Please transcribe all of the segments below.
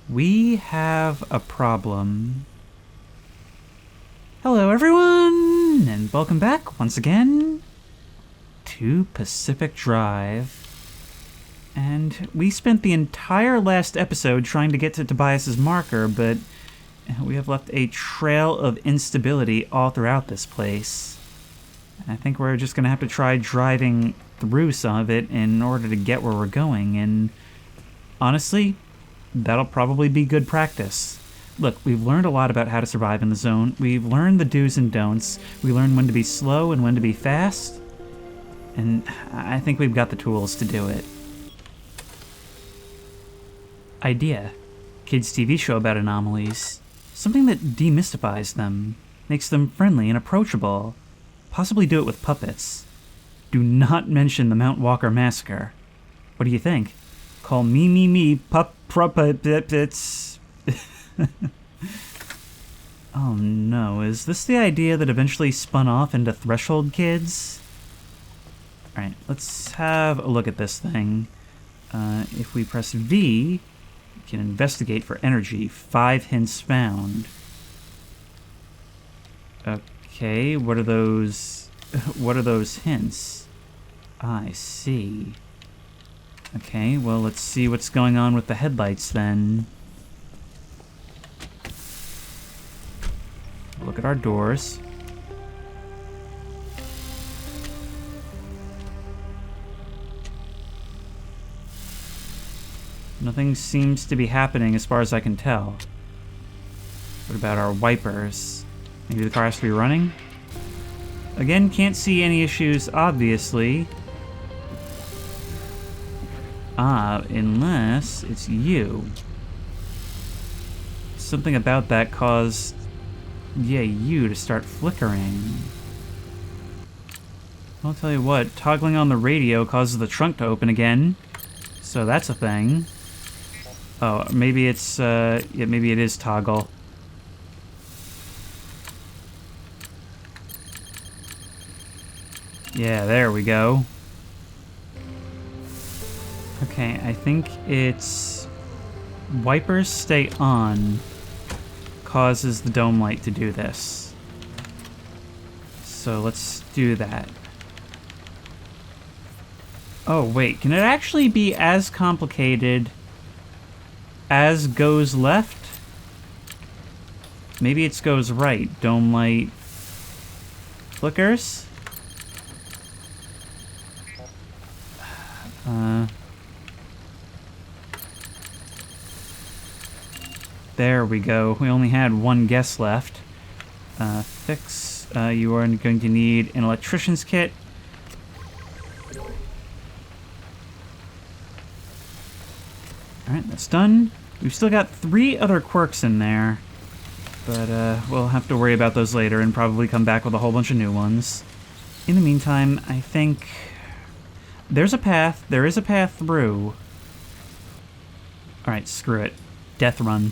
We have a problem. Hello everyone, and welcome back once again to Pacific Drive. And we spent the entire last episode trying to get to Tobias's marker, but we have left a trail of instability all throughout this place. I think we're just gonna have to try driving through some of it in order to get where we're going, and honestly, that'll probably be good practice. Look, we've learned a lot about how to survive in the zone. We've learned the do's and don'ts. We learned when to be slow and when to be fast. And I think we've got the tools to do it. Idea. Kids' TV show about anomalies. Something that demystifies them, makes them friendly and approachable. Possibly do it with puppets. Do not mention the Mount Walker massacre. What do you think? Call me, puppets. Oh no, is this the idea that eventually spun off into Threshold Kids? Alright, let's have a look at this thing. If we press V, we can investigate for energy. 5 hints found. Okay, what are those hints? I see. Okay, well, let's see what's going on with the headlights then. Look at our doors. Nothing seems to be happening as far as I can tell. What about our wipers? Maybe the car has to be running? Again, can't see any issues, obviously. Unless it's you. Something about that caused, you to start flickering. I'll tell you what, toggling on the radio causes the trunk to open again. So that's a thing. Oh, maybe it's, maybe it is toggle. Yeah, there we go. Okay, I think it's wipers stay on causes the dome light to do this. So let's do that. Oh wait, can it actually be as complicated as goes left? Maybe it goes right. Dome light flickers? There we go. We only had one guess left. Fix. You are going to need an electrician's kit. Alright, that's done. We've still got 3 other quirks in there. But we'll have to worry about those later and probably come back with a whole bunch of new ones. In the meantime, I think there's a path. There is a path through. Alright, screw it. Death run.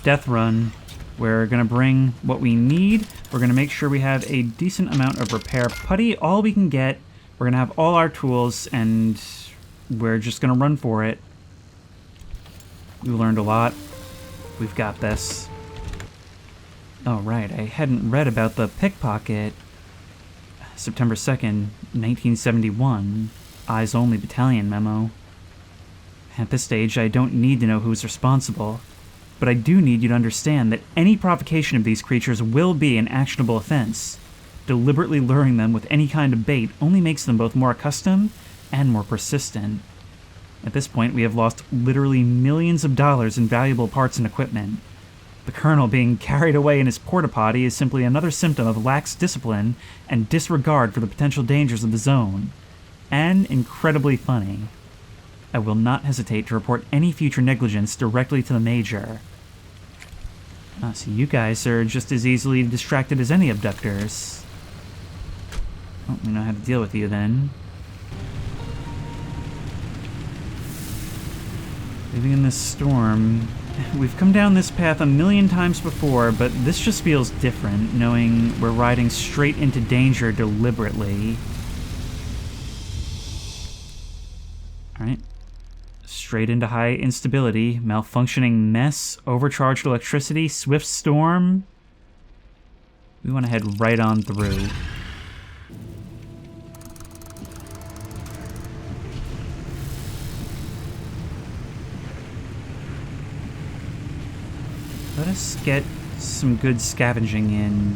Death run. We're gonna bring what we need. We're gonna make sure we have a decent amount of repair putty, all we can get. We're gonna have all our tools, and we're just gonna run for it. We learned a lot. We've got this. Oh, right, I hadn't read about the pickpocket. September 2nd, 1971. Eyes Only Battalion memo. At this stage, I don't need to know who's responsible. But I do need you to understand that any provocation of these creatures will be an actionable offense. Deliberately luring them with any kind of bait only makes them both more accustomed and more persistent. At this point, we have lost literally millions of dollars in valuable parts and equipment. The Colonel being carried away in his porta-potty is simply another symptom of lax discipline and disregard for the potential dangers of the zone. And incredibly funny. I will not hesitate to report any future negligence directly to the Major. So you guys are just as easily distracted as any abductors. Oh, we know how to deal with you then. Living in this storm. We've come down this path a million times before, but this just feels different, knowing we're riding straight into danger deliberately. Alright. Straight into high instability, malfunctioning mess, overcharged electricity, swift storm. We want to head right on through. Let us get some good scavenging in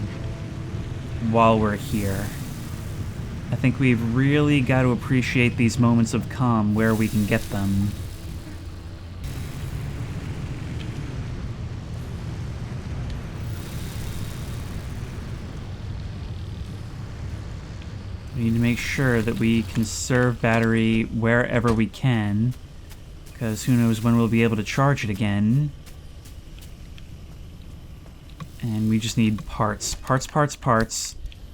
while we're here. I think we've really got to appreciate these moments of calm where we can get them. We need to make sure that we conserve battery wherever we can, because who knows when we'll be able to charge it again. And we just need parts,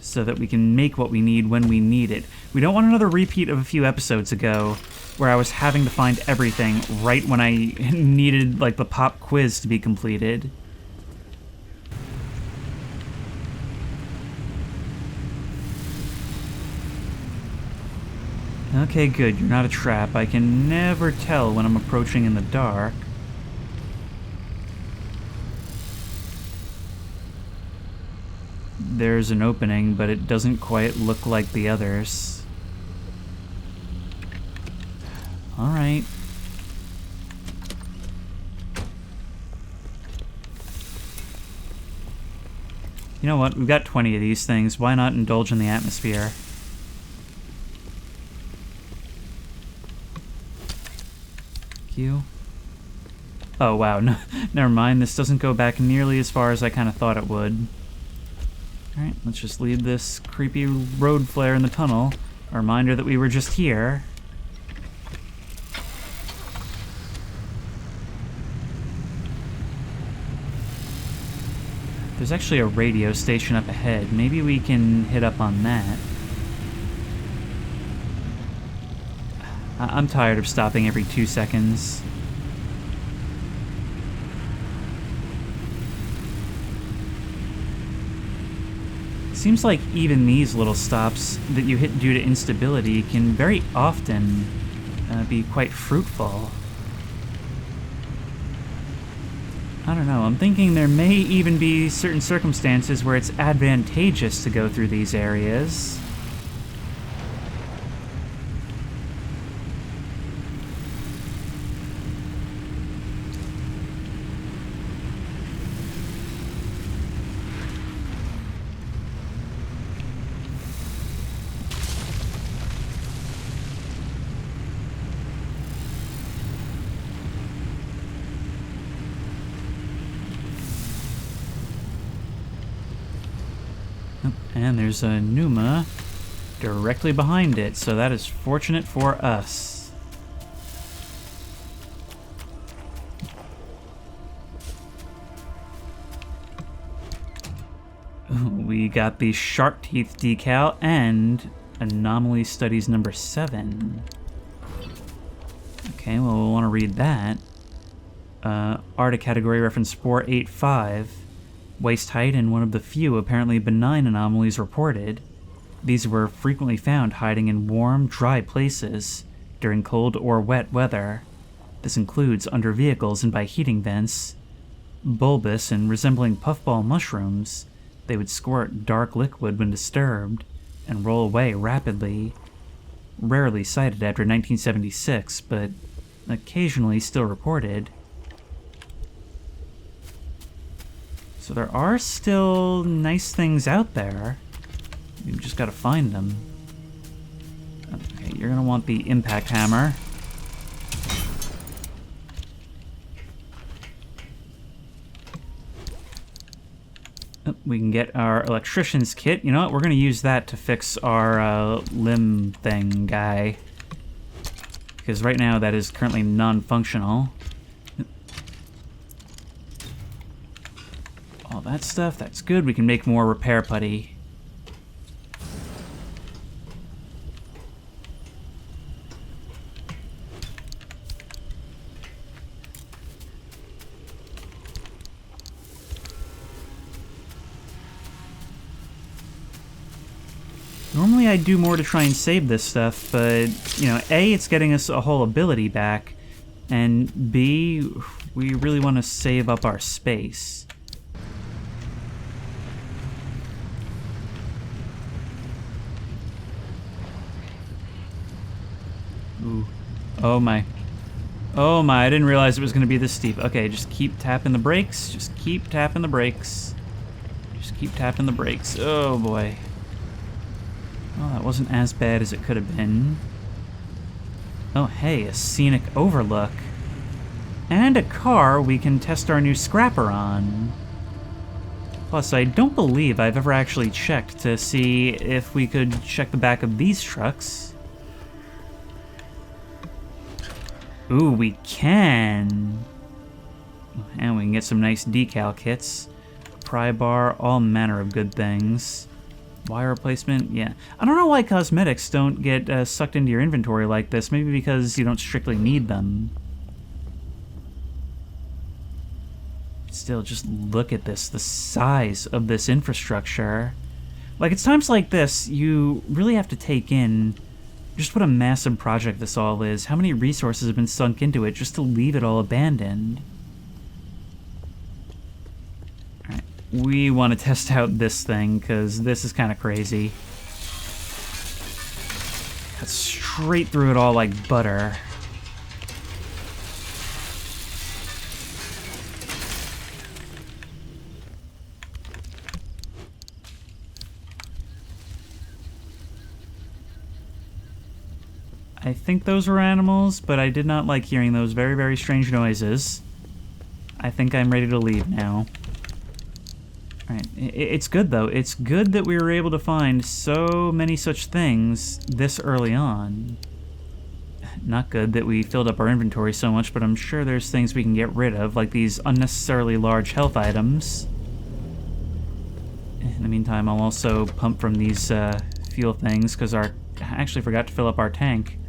so that we can make what we need when we need it. We don't want another repeat of a few episodes ago, where I was having to find everything right when I needed, like, the pop quiz to be completed. Okay, good. You're not a trap. I can never tell when I'm approaching in the dark. There's an opening, but it doesn't quite look like the others. Alright. You know what? We've got 20 of these things. Why not indulge in the atmosphere? Thank you. Oh, wow. No, never mind. This doesn't go back nearly as far as I kind of thought it would. Alright, let's just leave this creepy road flare in the tunnel. A reminder that we were just here. There's actually a radio station up ahead. Maybe we can hit up on that. I'm tired of stopping every 2 seconds. Seems like even these little stops that you hit due to instability can very often be quite fruitful. I don't know, I'm thinking there may even be certain circumstances where it's advantageous to go through these areas. And there's a Numa directly behind it, so that is fortunate for us. We got the shark teeth decal and anomaly studies number 7. Okay, well, we'll want to read that. Arctic category reference 485. Waist height and one of the few apparently benign anomalies reported. These were frequently found hiding in warm, dry places during cold or wet weather. This includes under vehicles and by heating vents. Bulbous and resembling puffball mushrooms, they would squirt dark liquid when disturbed and roll away rapidly. Rarely sighted after 1976, but occasionally still reported. So there are still nice things out there. We've just got to find them. Okay, you're going to want the impact hammer. Oh, we can get our electrician's kit. You know what? We're going to use that to fix our limb thing guy. Because right now that is currently non-functional. All that stuff, that's good. We can make more repair putty. Normally I'd do more to try and save this stuff, but, you know, A, it's getting us a whole ability back, And B, we really want to save up our space. Ooh. Oh my. Oh my, I didn't realize it was going to be this steep. Okay, just keep tapping the brakes. Just keep tapping the brakes. Just keep tapping the brakes. Oh boy. Well, that wasn't as bad as it could have been. Oh hey, a scenic overlook. And a car we can test our new scrapper on. Plus, I don't believe I've ever actually checked to see if we could check the back of these trucks. Ooh, we can. And we can get some nice decal kits. Pry bar, all manner of good things. Wire replacement, yeah. I don't know why cosmetics don't get sucked into your inventory like this. Maybe because you don't strictly need them. Still, just look at this, the size of this infrastructure. Like, it's times like this, you really have to take in just what a massive project this all is. How many resources have been sunk into it just to leave it all abandoned? Alright, we want to test out this thing, because this is kind of crazy. Cut straight through it all like butter. I think those were animals, but I did not like hearing those very, very strange noises. I think I'm ready to leave now. Alright, it's good though. It's good that we were able to find so many such things this early on. Not good that we filled up our inventory so much, but I'm sure there's things we can get rid of, like these unnecessarily large health items. In the meantime, I'll also pump from these fuel things, because I actually forgot to fill up our tank.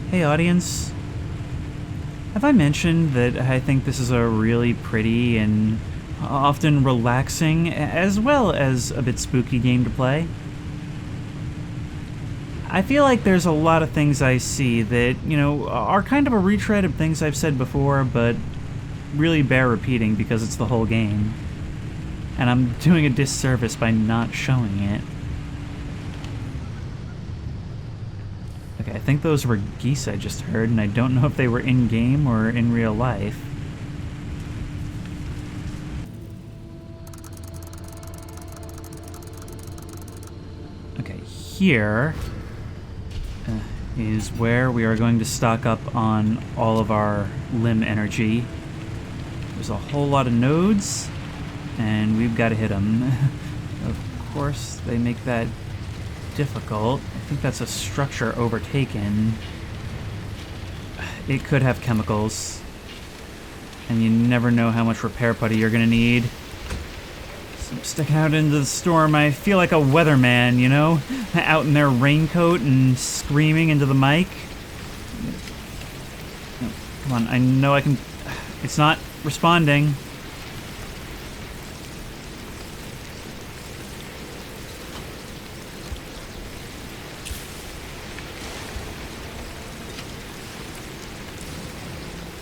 Hey audience, have I mentioned that I think this is a really pretty and often relaxing, as well as a bit spooky game to play? I feel like there's a lot of things I see that, you know, are kind of a retread of things I've said before, but really bear repeating because it's the whole game. And I'm doing a disservice by not showing it. Okay, I think those were geese I just heard, and I don't know if they were in-game or in real life. Okay, here is where we are going to stock up on all of our limb energy. There's a whole lot of nodes, and we've got to hit them. Of course, they make that difficult. I think that's a structure overtaken. It could have chemicals, and you never know how much repair putty you're gonna need. So I'm sticking out into the storm. I feel like a weatherman, you know? Out in their raincoat and screaming into the mic. No, come on, I know I can... It's not responding.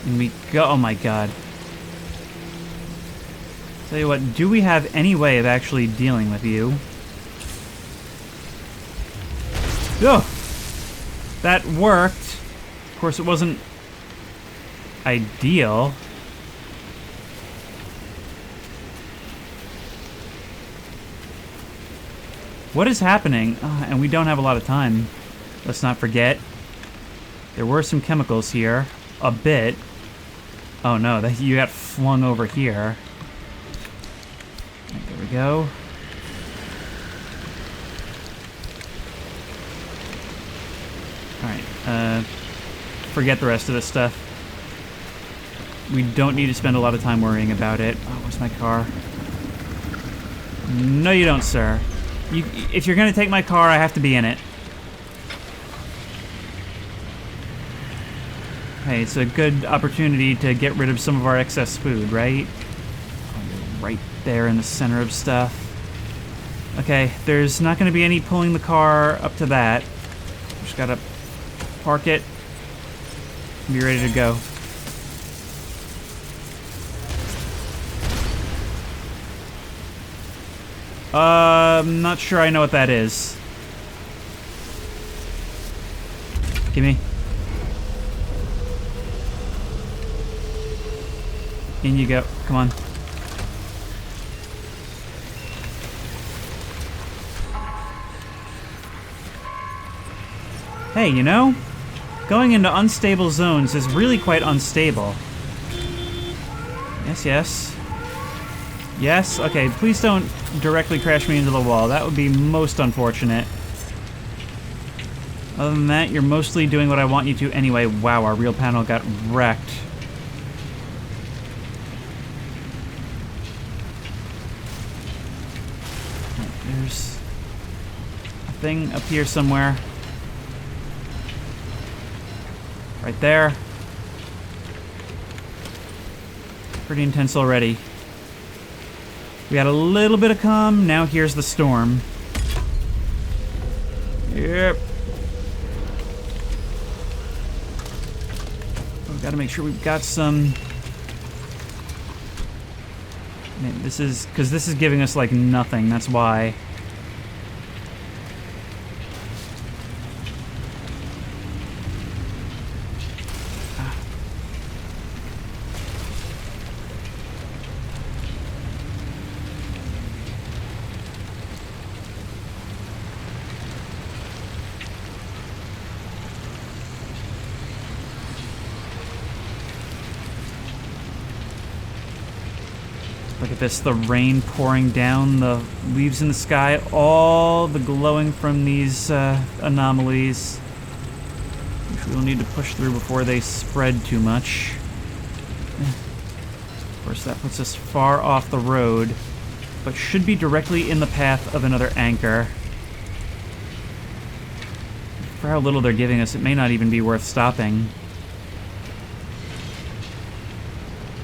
And we go... Oh my god. Tell you what, do we have any way of actually dealing with you? Oh! That worked. Of course, it wasn't ideal. What is happening? And we don't have a lot of time. Let's not forget. There were some chemicals here. A bit. Oh no, you got flung over here. Right, there we go. Alright, forget the rest of this stuff. We don't need to spend a lot of time worrying about it. Oh, where's my car? No you don't, sir. If you're gonna take my car, I have to be in it. Hey, it's a good opportunity to get rid of some of our excess food, right? Oh, you're right there in the center of stuff. Okay, there's not going to be any pulling the car up to that. Just gotta park it and be ready to go. I'm not sure I know what that is. Gimme. In you go. Come on. Hey, you know, going into unstable zones is really quite unstable. Yes, yes. Yes, okay, please don't directly crash me into the wall. That would be most unfortunate. Other than that, you're mostly doing what I want you to anyway. Wow, our real panel got wrecked. There's a thing up here somewhere. Right there. Pretty intense already. We got a little bit of calm, now here's the storm. Yep. We've got to make sure we've got some... Man, this is... because this is giving us, like, nothing, that's why. Look at this, the rain pouring down, the leaves in the sky, all the glowing from these anomalies, which we'll need to push through before they spread too much. Of course, that puts us far off the road, but should be directly in the path of another anchor. For how little they're giving us, it may not even be worth stopping.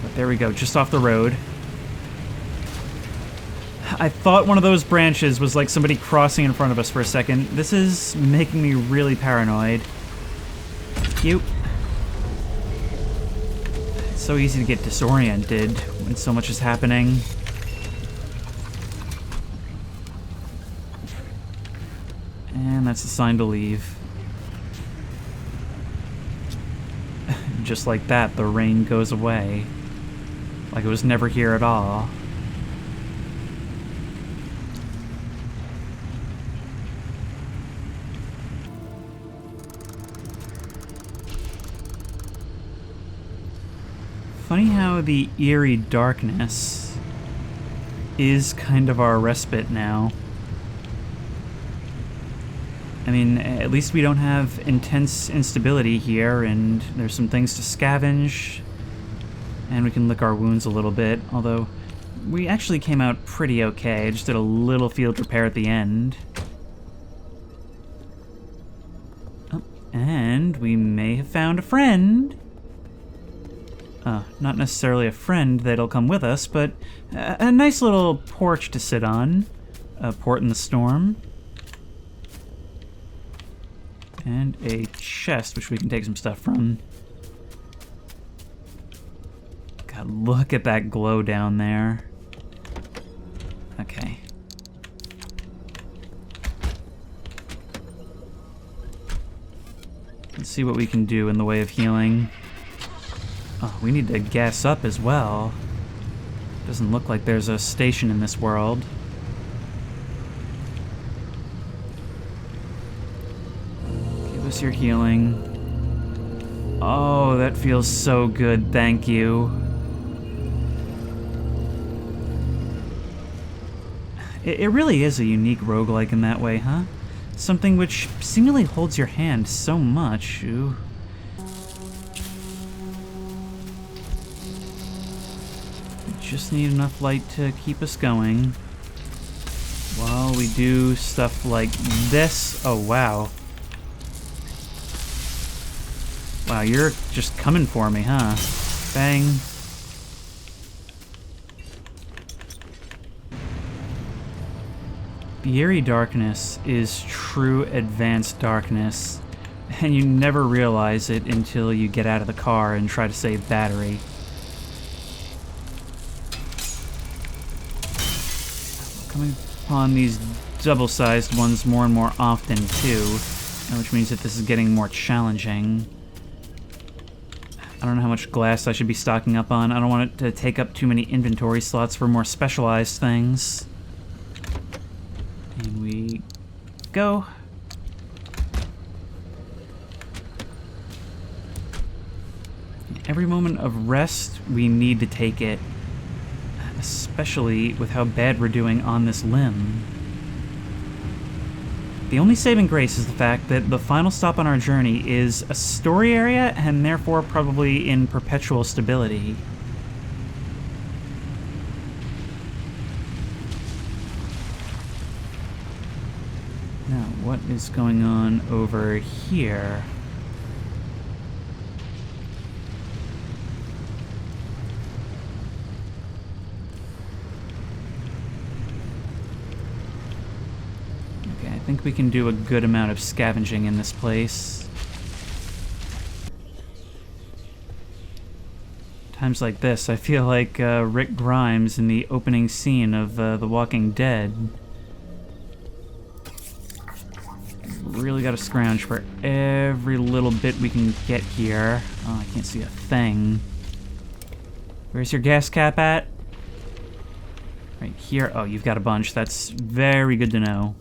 But there we go, just off the road. I thought one of those branches was like somebody crossing in front of us for a second. This is making me really paranoid. Cute. It's so easy to get disoriented when so much is happening. And that's a sign to leave. Just like that, the rain goes away. Like it was never here at all. Funny how the eerie darkness is kind of our respite now. I mean, at least we don't have intense instability here, and there's some things to scavenge, and we can lick our wounds a little bit, although we actually came out pretty okay. I just did a little field repair at the end. Oh, and we may have found a friend. Not necessarily a friend that'll come with us, but a nice little porch to sit on. A port in the storm. And a chest, which we can take some stuff from. God, look at that glow down there. Okay. Let's see what we can do in the way of healing. Oh, we need to gas up as well. Doesn't look like there's a station in this world. Give us your healing. Oh, that feels so good, thank you. It really is a unique roguelike in that way, huh? Something which seemingly holds your hand so much. Ooh. Just need enough light to keep us going while we do stuff like this. Oh, wow. Wow, you're just coming for me, huh? Bang. The eerie darkness is true advanced darkness, and you never realize it until you get out of the car and try to save battery. Coming upon these double-sized ones more and more often, too, which means that this is getting more challenging. I don't know how much glass I should be stocking up on. I don't want it to take up too many inventory slots for more specialized things. And we go. Every moment of rest, we need to take it. Especially with how bad we're doing on this limb. The only saving grace is the fact that the final stop on our journey is a story area and therefore probably in perpetual stability. Now, what is going on over here? I think we can do a good amount of scavenging in this place. Times like this, I feel like Rick Grimes in the opening scene of The Walking Dead. Really gotta scrounge for every little bit we can get here. Oh, I can't see a thing. Where's your gas cap at? Right here. Oh, you've got a bunch. That's very good to know.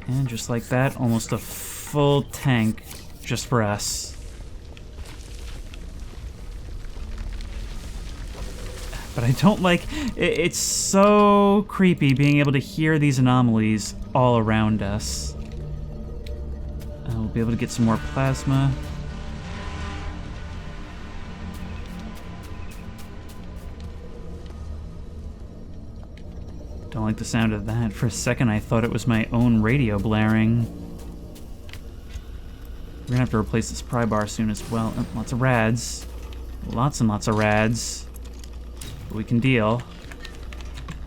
And just like that, almost a full tank just for us. But I don't like... It's so creepy being able to hear these anomalies all around us. We'll be able to get some more plasma. Don't like the sound of that. For a second, I thought it was my own radio blaring. We're gonna have to replace this pry bar soon as well. Oh, lots of rads. Lots and lots of rads. But we can deal.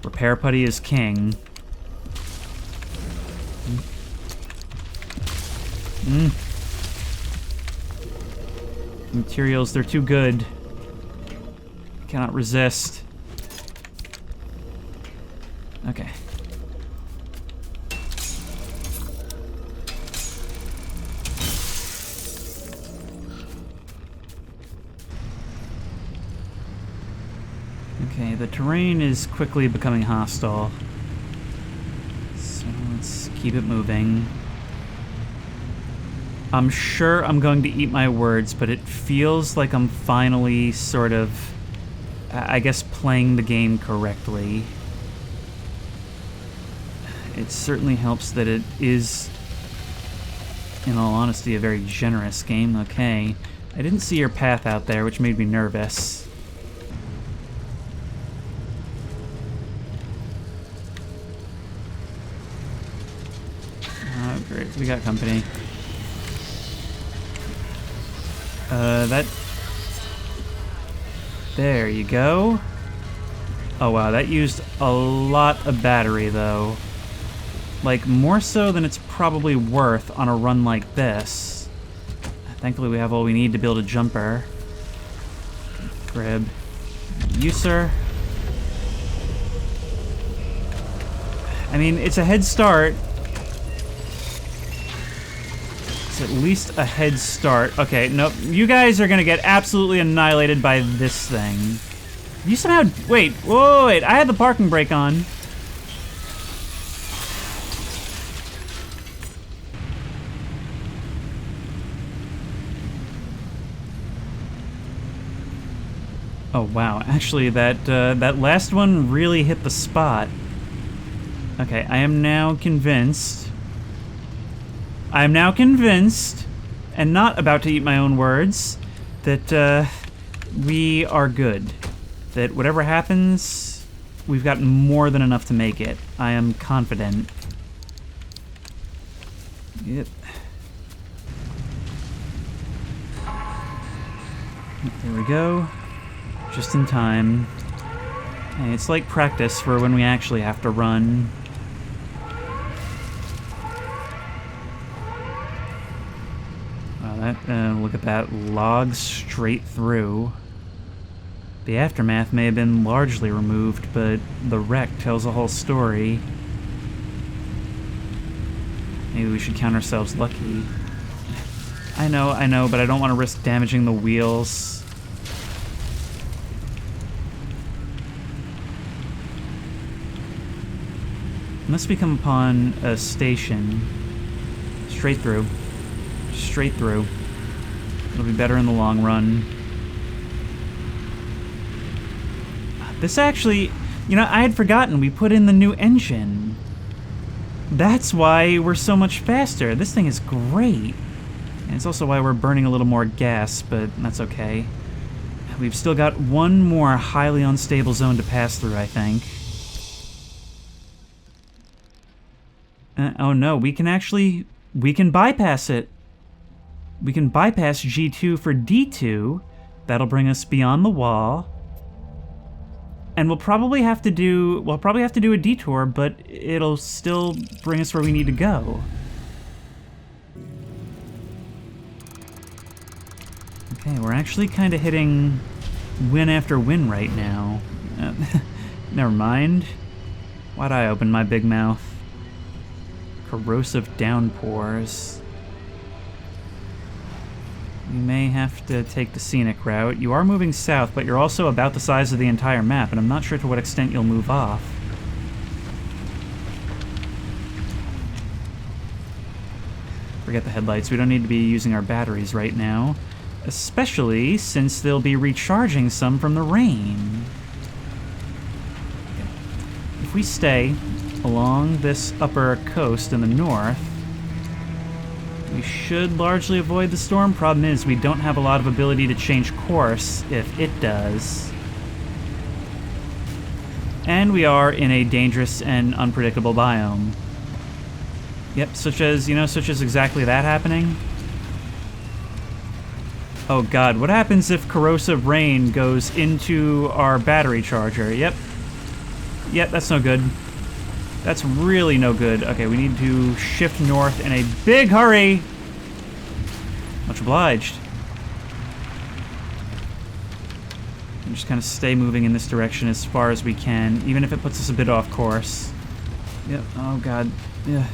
Repair putty is king. Materials, they're too good. Cannot resist. Okay. Okay, the terrain is quickly becoming hostile. So let's keep it moving. I'm sure I'm going to eat my words, but it feels like I'm finally sort of, I guess, playing the game correctly. It certainly helps that it is, in all honesty, a very generous game. Okay. I didn't see your path out there, which made me nervous. Oh, great. We got company. That... There you go. Oh, wow. That used a lot of battery, though. Like, more so than it's probably worth on a run like this. Thankfully, we have all we need to build a jumper. Grab you, sir. I mean, it's a head start. It's at least a head start. Okay, nope. You guys are gonna get absolutely annihilated by this thing. You somehow... Wait, whoa, wait. I had the parking brake on. Oh, wow. Actually, that last one really hit the spot. Okay, I am now convinced. I am now convinced, and not about to eat my own words, that we are good. That whatever happens, we've got more than enough to make it. I am confident. Yep. There we go. Just in time. Hey, it's like practice for when we actually have to run. Wow, look at that. Log straight through. The aftermath may have been largely removed, but the wreck tells a whole story. Maybe we should count ourselves lucky. I know, but I don't want to risk damaging the wheels. Unless we come upon a station. Straight through. Straight through. It'll be better in the long run. This actually, you know, I had forgotten we put in the new engine. That's why we're so much faster. This thing is great. And it's also why we're burning a little more gas, but that's okay. We've still got one more highly unstable zone to pass through, I think. Oh no, we can bypass it. We can bypass G2 for D2. That'll bring us beyond the wall. And we'll probably have to do a detour, but it'll still bring us where we need to go. Okay, we're actually kind of hitting win after win right now. Never mind. Why'd I open my big mouth? Corrosive downpours. You may have to take the scenic route. You are moving south, but you're also about the size of the entire map, and I'm not sure to what extent you'll move off. Forget the headlights. We don't need to be using our batteries right now, especially since they'll be recharging some from the rain. If we stay along this upper coast in the north, we should largely avoid the storm. Problem is, we don't have a lot of ability to change course if it does. And we are in a dangerous and unpredictable biome. Yep, such as exactly that happening. Oh god, what happens if corrosive rain goes into our battery charger? Yep, that's no good. That's really no good. Okay, we need to shift north in a big hurry. Much obliged. And just kind of stay moving in this direction as far as we can, even if it puts us a bit off course. Yep, oh god. Yeah.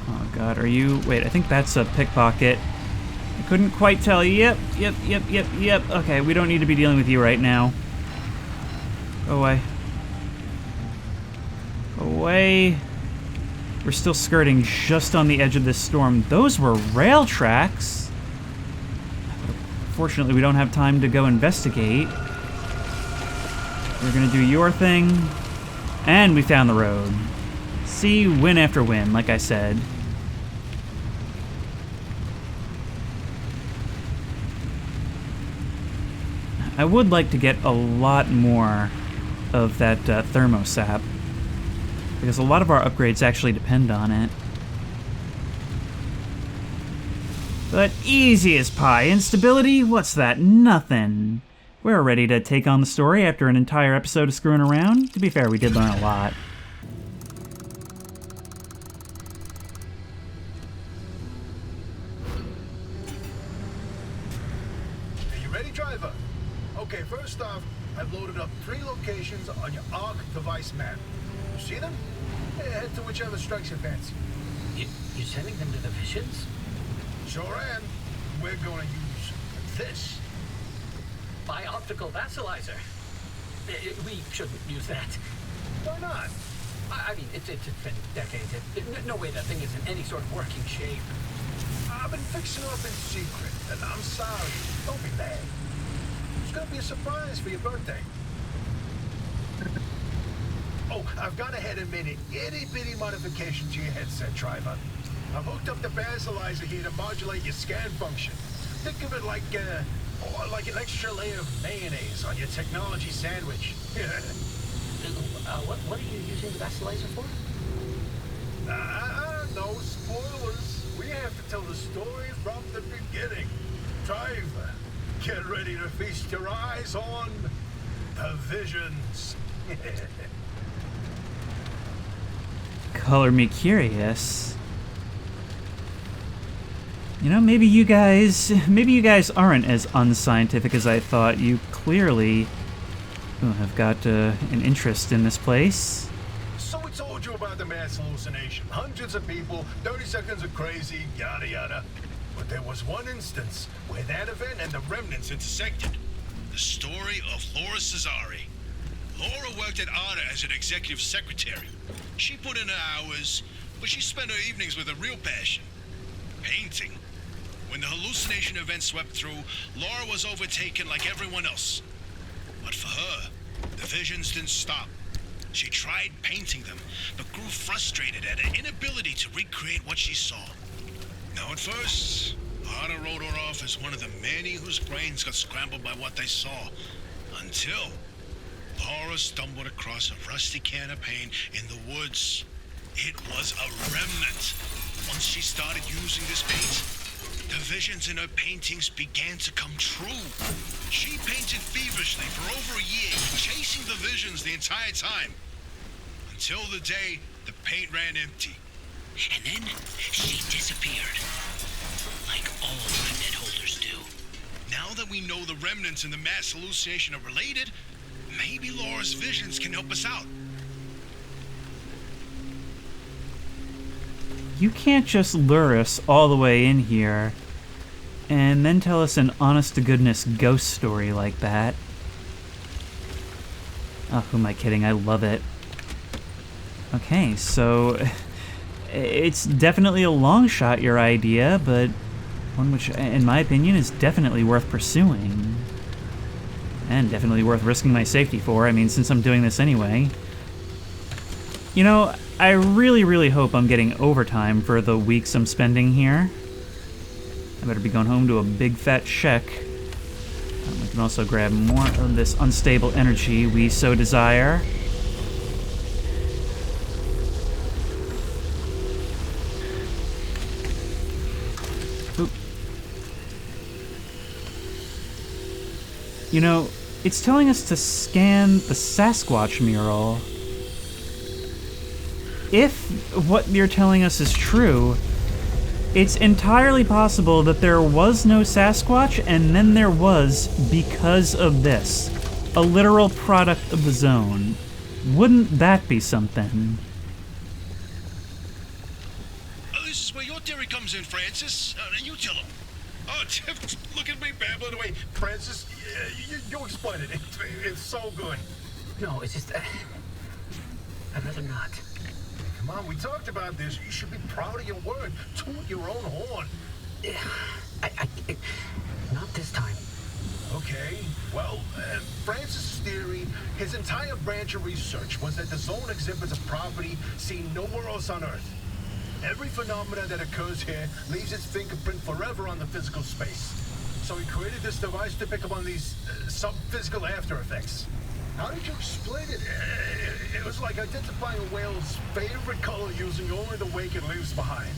Oh god, are you... Wait, I think that's a pickpocket. I couldn't quite tell. Yep. Okay, we don't need to be dealing with you right now. Go away. Go away. We're still skirting just on the edge of this storm. Those were rail tracks. Fortunately, we don't have time to go investigate. We're gonna do your thing. And we found the road. See, win after win, like I said. I would like to get a lot more of that thermosap, because a lot of our upgrades actually depend on it. But easy as pie. Instability? What's that? Nothing. We're ready to take on the story after an entire episode of screwing around. To be fair, we did learn a lot. Are you ready, driver? Okay, first off, I've loaded up 3 locations on your ARC device map. You see them? Head to whichever strikes your fancy. You're sending them to the visions? Sure am. We're gonna use this. Bioptical vassalizer. We shouldn't use that. Why not? I mean, it's been decades. No way that thing is in any sort of working shape. I've been fixing up in secret, and I'm sorry. Don't be mad. It's gonna be a surprise for your birthday. Oh, I've gone ahead and made an itty-bitty modification to your headset, driver. I've hooked up the vassalizer here to modulate your scan function. Think of it like an extra layer of mayonnaise on your technology sandwich. What are you using the vassalizer for? No spoilers. We have to tell the story from the beginning. driver. Get ready to feast your eyes on the visions. Color me curious. You know, maybe you guys aren't as unscientific as I thought. You clearly have got an interest in this place. So we told you about the mass hallucination. Hundreds of people, 30 seconds of crazy, yada yada. But there was one instance where that event and the remnants intersected. The story of Laura Cesare. Laura worked at Honor as an executive secretary. She put in her hours, but she spent her evenings with a real passion. Painting. When the hallucination event swept through, Laura was overtaken like everyone else. But for her, the visions didn't stop. She tried painting them, but grew frustrated at her inability to recreate what she saw. Now at first, Honor wrote her off as one of the many whose brains got scrambled by what they saw. Until Laura stumbled across a rusty can of paint in the woods. It was a remnant. Once she started using this paint, the visions in her paintings began to come true. She painted feverishly for over a year, chasing the visions the entire time. Until the day the paint ran empty. And then she disappeared. Like all remnant holders do. Now that we know the remnants and the mass hallucination are related, maybe Laura's visions can help us out. You can't just lure us all the way in here and then tell us an honest-to-goodness ghost story like that. Oh, who am I kidding? I love it. Okay, so it's definitely a long shot, your idea, but one which, in my opinion, is definitely worth pursuing. And definitely worth risking my safety for, I mean, since I'm doing this anyway. You know, I really, really hope I'm getting overtime for the weeks I'm spending here. I better be going home to a big fat check. We can also grab more of this unstable energy we so desire. Oop. You know, it's telling us to scan the Sasquatch mural. If what you're telling us is true, it's entirely possible that there was no Sasquatch and then there was because of this. A literal product of the zone. Wouldn't that be something? This is where your theory comes in, Francis. You tell him. Oh, look at me babbling away. Francis, you explain it. It's so good. No, it's just... I'd rather not. Come on, we talked about this. You should be proud of your word. Toot your own horn. Not this time. Okay, well, Francis' theory, his entire branch of research was that the zone exhibits a property seen nowhere else on Earth. Every phenomenon that occurs here leaves its fingerprint forever on the physical space. So he created this device to pick up on these sub-physical after effects. How did you explain it? It was like identifying a whale's favorite color using only the wake it leaves behind.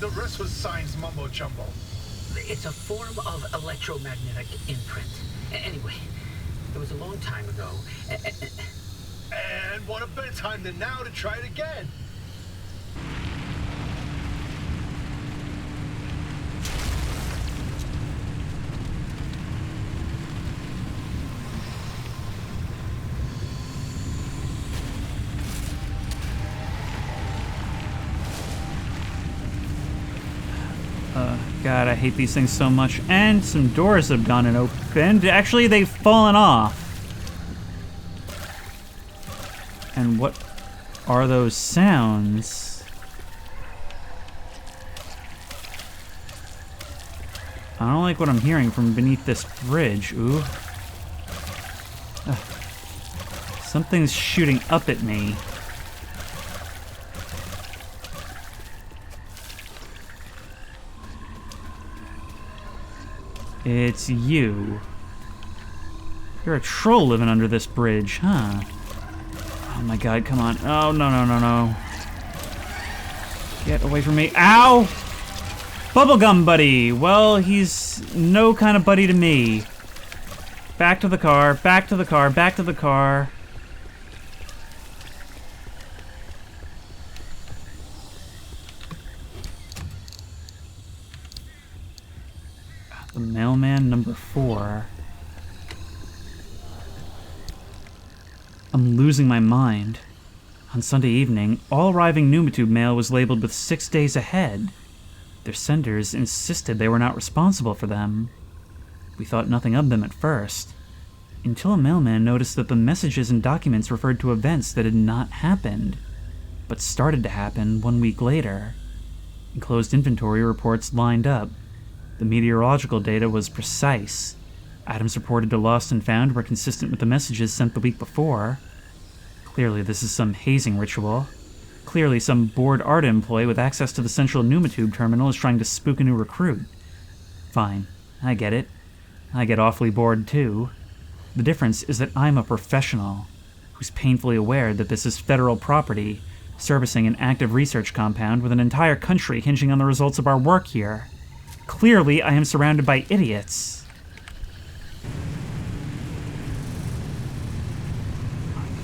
The rest was science mumbo-jumbo. It's a form of electromagnetic imprint. Anyway, it was a long time ago. And what a better time than now to try it again. God, I hate these things so much. And some doors have gone and opened. Actually, they've fallen off. And what are those sounds? I don't like what I'm hearing from beneath this bridge. Ooh. Ugh. Something's shooting up at me. It's you. You're a troll living under this bridge, huh? Oh my god, come on. Oh, no, no, no, no. Get away from me. Ow! Bubblegum buddy. Well, he's no kind of buddy to me. Back to the car, back to the car, back to the car. The mailman number 4. I'm losing my mind. On Sunday evening, all arriving Pneumatube mail was labeled with 6 days ahead. Their senders insisted they were not responsible for them. We thought nothing of them at first, until a mailman noticed that the messages and documents referred to events that had not happened, but started to happen 1 week later. Enclosed inventory reports lined up. The meteorological data was precise. Items reported to lost and found were consistent with the messages sent the week before. Clearly this is some hazing ritual. Clearly some bored ARDA employee with access to the central Pneumatube terminal is trying to spook a new recruit. Fine, I get it. I get awfully bored too. The difference is that I'm a professional, who's painfully aware that this is federal property, servicing an active research compound with an entire country hinging on the results of our work here. Clearly, I am surrounded by idiots.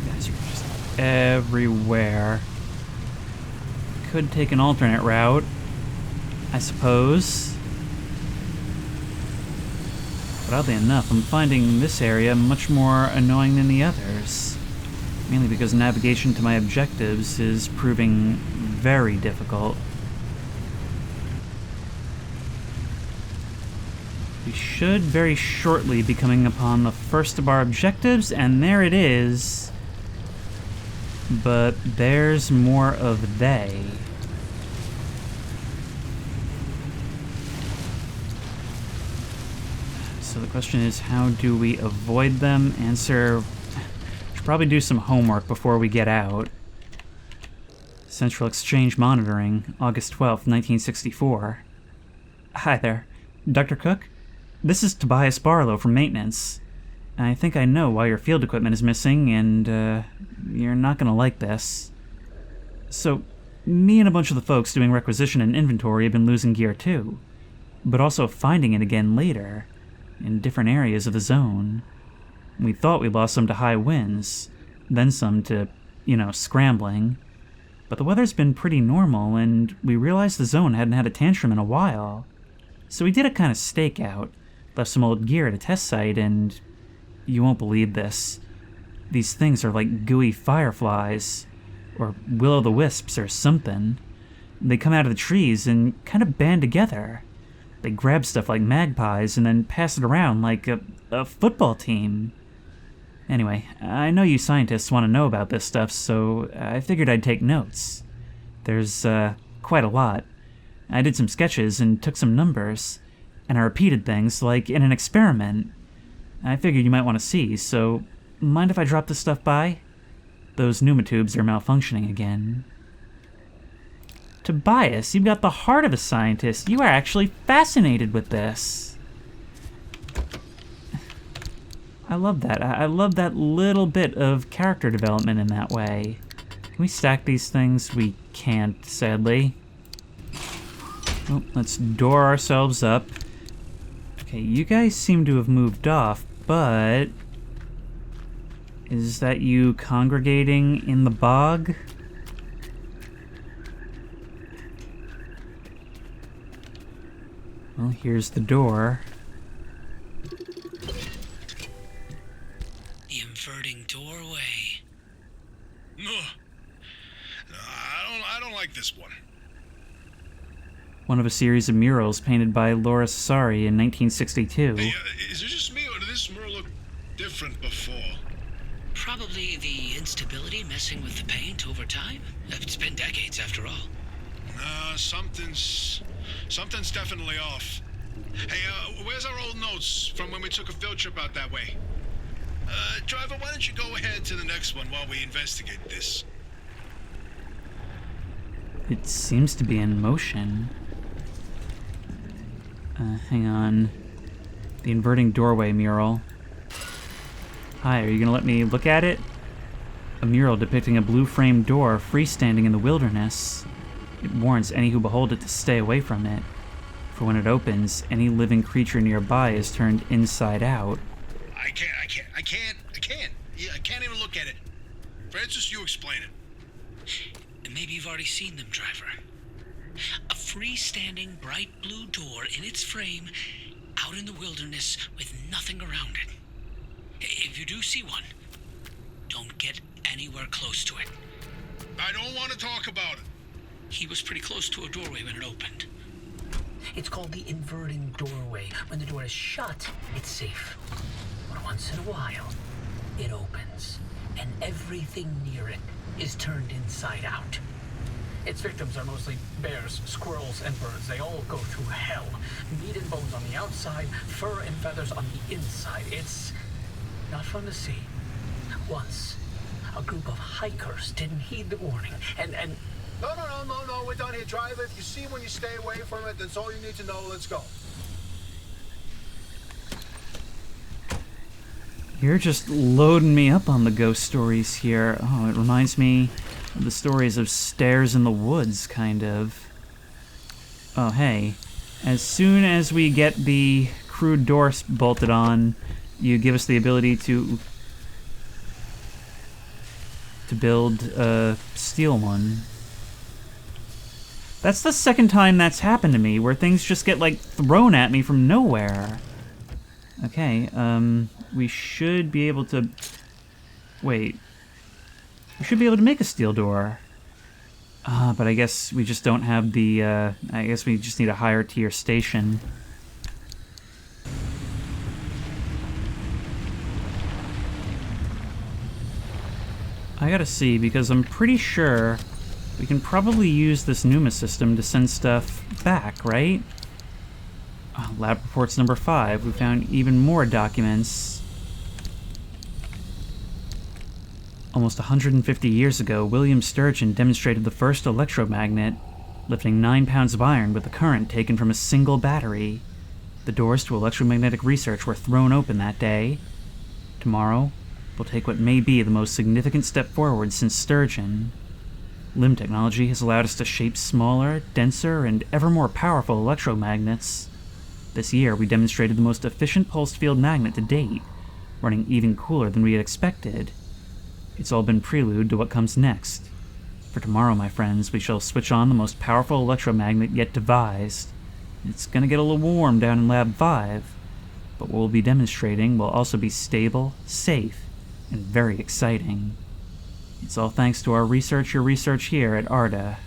You guys are just everywhere. Could take an alternate route, I suppose. But oddly enough, I'm finding this area much more annoying than the others. Mainly because navigation to my objectives is proving very difficult. We should very shortly be coming upon the first of our objectives, and there it is. But there's more of they. So the question is, how do we avoid them? Answer, should probably do some homework before we get out. Central Exchange Monitoring, August 12th, 1964. Hi there. Dr. Cook? This is Tobias Barlow from Maintenance. I think I know why your field equipment is missing, and, you're not gonna like this. So, me and a bunch of the folks doing requisition and inventory have been losing gear too, but also finding it again later, in different areas of the zone. We thought we lost some to high winds, then some to, scrambling, but the weather's been pretty normal, and we realized the zone hadn't had a tantrum in a while. So we did a kind of stakeout, left some old gear at a test site, and you won't believe this. These things are like gooey fireflies, or will-o'-the-wisps or something. They come out of the trees and kind of band together. They grab stuff like magpies and then pass it around like a football team. Anyway, I know you scientists want to know about this stuff, so I figured I'd take notes. There's quite a lot. I did some sketches and took some numbers, and I repeated things like in an experiment. I figured you might want to see, so mind if I drop this stuff by? Those pneumatubes are malfunctioning again. Tobias, you've got the heart of a scientist. You are actually fascinated with this. I love that. I love that little bit of character development in that way. Can we stack these things? We can't, sadly. Well, let's door ourselves up. Okay, you guys seem to have moved off, but... is that you congregating in the bog? Well, here's the door. The inverting doorway. No, I don't like this one. One of a series of murals painted by Laura Sassari in 1962. Hey, is it just me, or did this mural look different before? Probably the instability messing with the paint over time. It's been decades after all. Something's definitely off. Hey, where's our old notes from when we took a field trip out that way? Driver, why don't you go ahead to the next one while we investigate this? It seems to be in motion. Hang on. The inverting doorway mural. Hi, are you gonna let me look at it? A mural depicting a blue-framed door freestanding in the wilderness. It warns any who behold it to stay away from it. For when it opens, any living creature nearby is turned inside out. I can't. Yeah, I can't even look at it. Francis, you explain it. Maybe you've already seen them, driver. A freestanding bright blue door in its frame, out in the wilderness with nothing around it. If you do see one, don't get anywhere close to it. I don't want to talk about it. He was pretty close to a doorway when it opened. It's called the inverting doorway. When the door is shut, it's safe. But once in a while, it opens, and everything near it is turned inside out. Its victims are mostly bears, squirrels, and birds. They all go through hell. Meat and bones on the outside, fur and feathers on the inside. It's not fun to see. Once, a group of hikers didn't heed the warning, and No, we're done here, driver. If you see one, you stay away from it. That's all you need to know. Let's go. You're just loading me up on the ghost stories here. Oh, it reminds me of the stories of Stairs in the Woods, kind of. Oh, hey. As soon as we get the crude door bolted on, you give us the ability to build a steel one. That's the second time that's happened to me, where things just get, like, thrown at me from nowhere. Okay, we should be able to... Wait. We should be able to make a steel door. But I guess we just don't have the, I guess we just need a higher tier station. I gotta see, because I'm pretty sure we can probably use this Numa system to send stuff back, right? Lab reports number 5. We found even more documents. Almost 150 years ago, William Sturgeon demonstrated the first electromagnet, lifting 9 pounds of iron with a current taken from a single battery. The doors to electromagnetic research were thrown open that day. Tomorrow, we'll take what may be the most significant step forward since Sturgeon. Limb technology has allowed us to shape smaller, denser, and ever more powerful electromagnets. This year, we demonstrated the most efficient pulsed field magnet to date, running even cooler than we had expected. It's all been prelude to what comes next. For tomorrow, my friends, we shall switch on the most powerful electromagnet yet devised. It's gonna get a little warm down in Lab 5, but what we'll be demonstrating will also be stable, safe, and very exciting. It's all thanks to our research here at ARDA.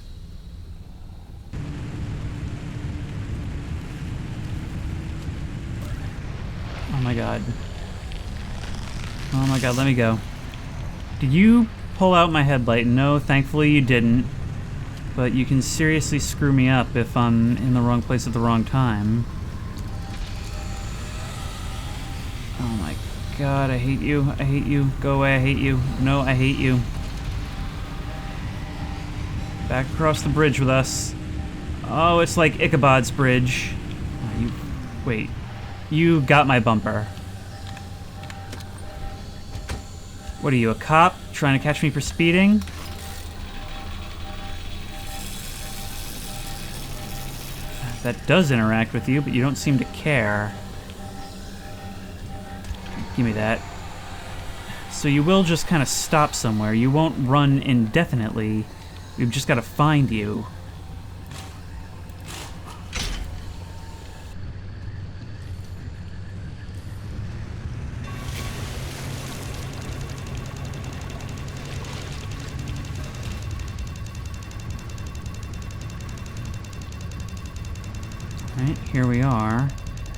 Oh my god. Oh my god, let me go. Did you pull out my headlight? No, thankfully you didn't. But you can seriously screw me up if I'm in the wrong place at the wrong time. Oh my god, I hate you. I hate you. Go away, I hate you. No, I hate you. Back across the bridge with us. Oh, it's like Ichabod's bridge. Oh, wait. You got my bumper. What are you, a cop? Trying to catch me for speeding? That does interact with you, but you don't seem to care. Give me that. So you will just kind of stop somewhere. You won't run indefinitely. We've just got to find you. Alright, here we are.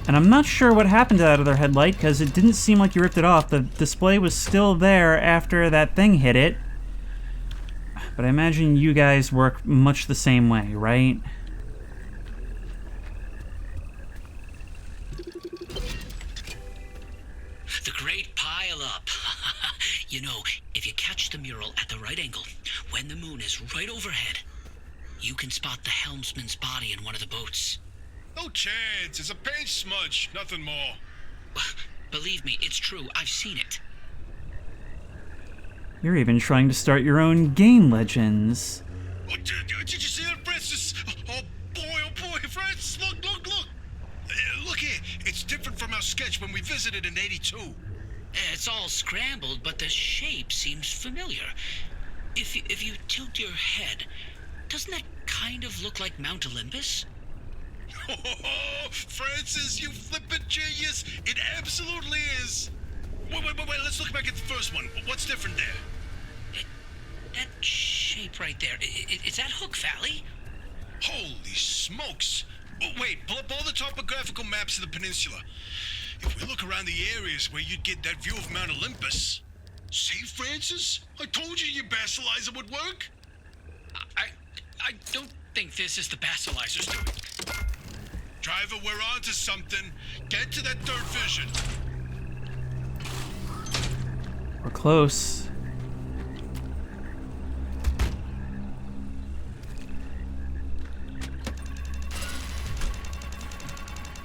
And I'm not sure what happened to that other headlight, because it didn't seem like you ripped it off. The display was still there after that thing hit it. But I imagine you guys work much the same way, right? The great pile-up. You know, if you catch the mural at the right angle, when the moon is right overhead, you can spot the helmsman's body in one of the boats. No chance. It's a paint smudge. Nothing more. Believe me, it's true. I've seen it. You're even trying to start your own game, Legends. Oh, did you see that, Francis? Oh boy, Francis! Look! It's different from our sketch when we visited in '82. It's all scrambled, but the shape seems familiar. If you tilt your head, doesn't that kind of look like Mount Olympus? Oh, Francis, you flippin' genius! It absolutely is! Wait, let's look back at the first one. What's different there? That shape right there, is that Hook Valley? Holy smokes! Oh, wait, pull up all the topographical maps of the peninsula. If we look around the areas where you'd get that view of Mount Olympus... See, Francis? I told you your basilizer would work! I don't think this is the basilizer's doing. Driver, we're on to something. Get to that third vision. We're close.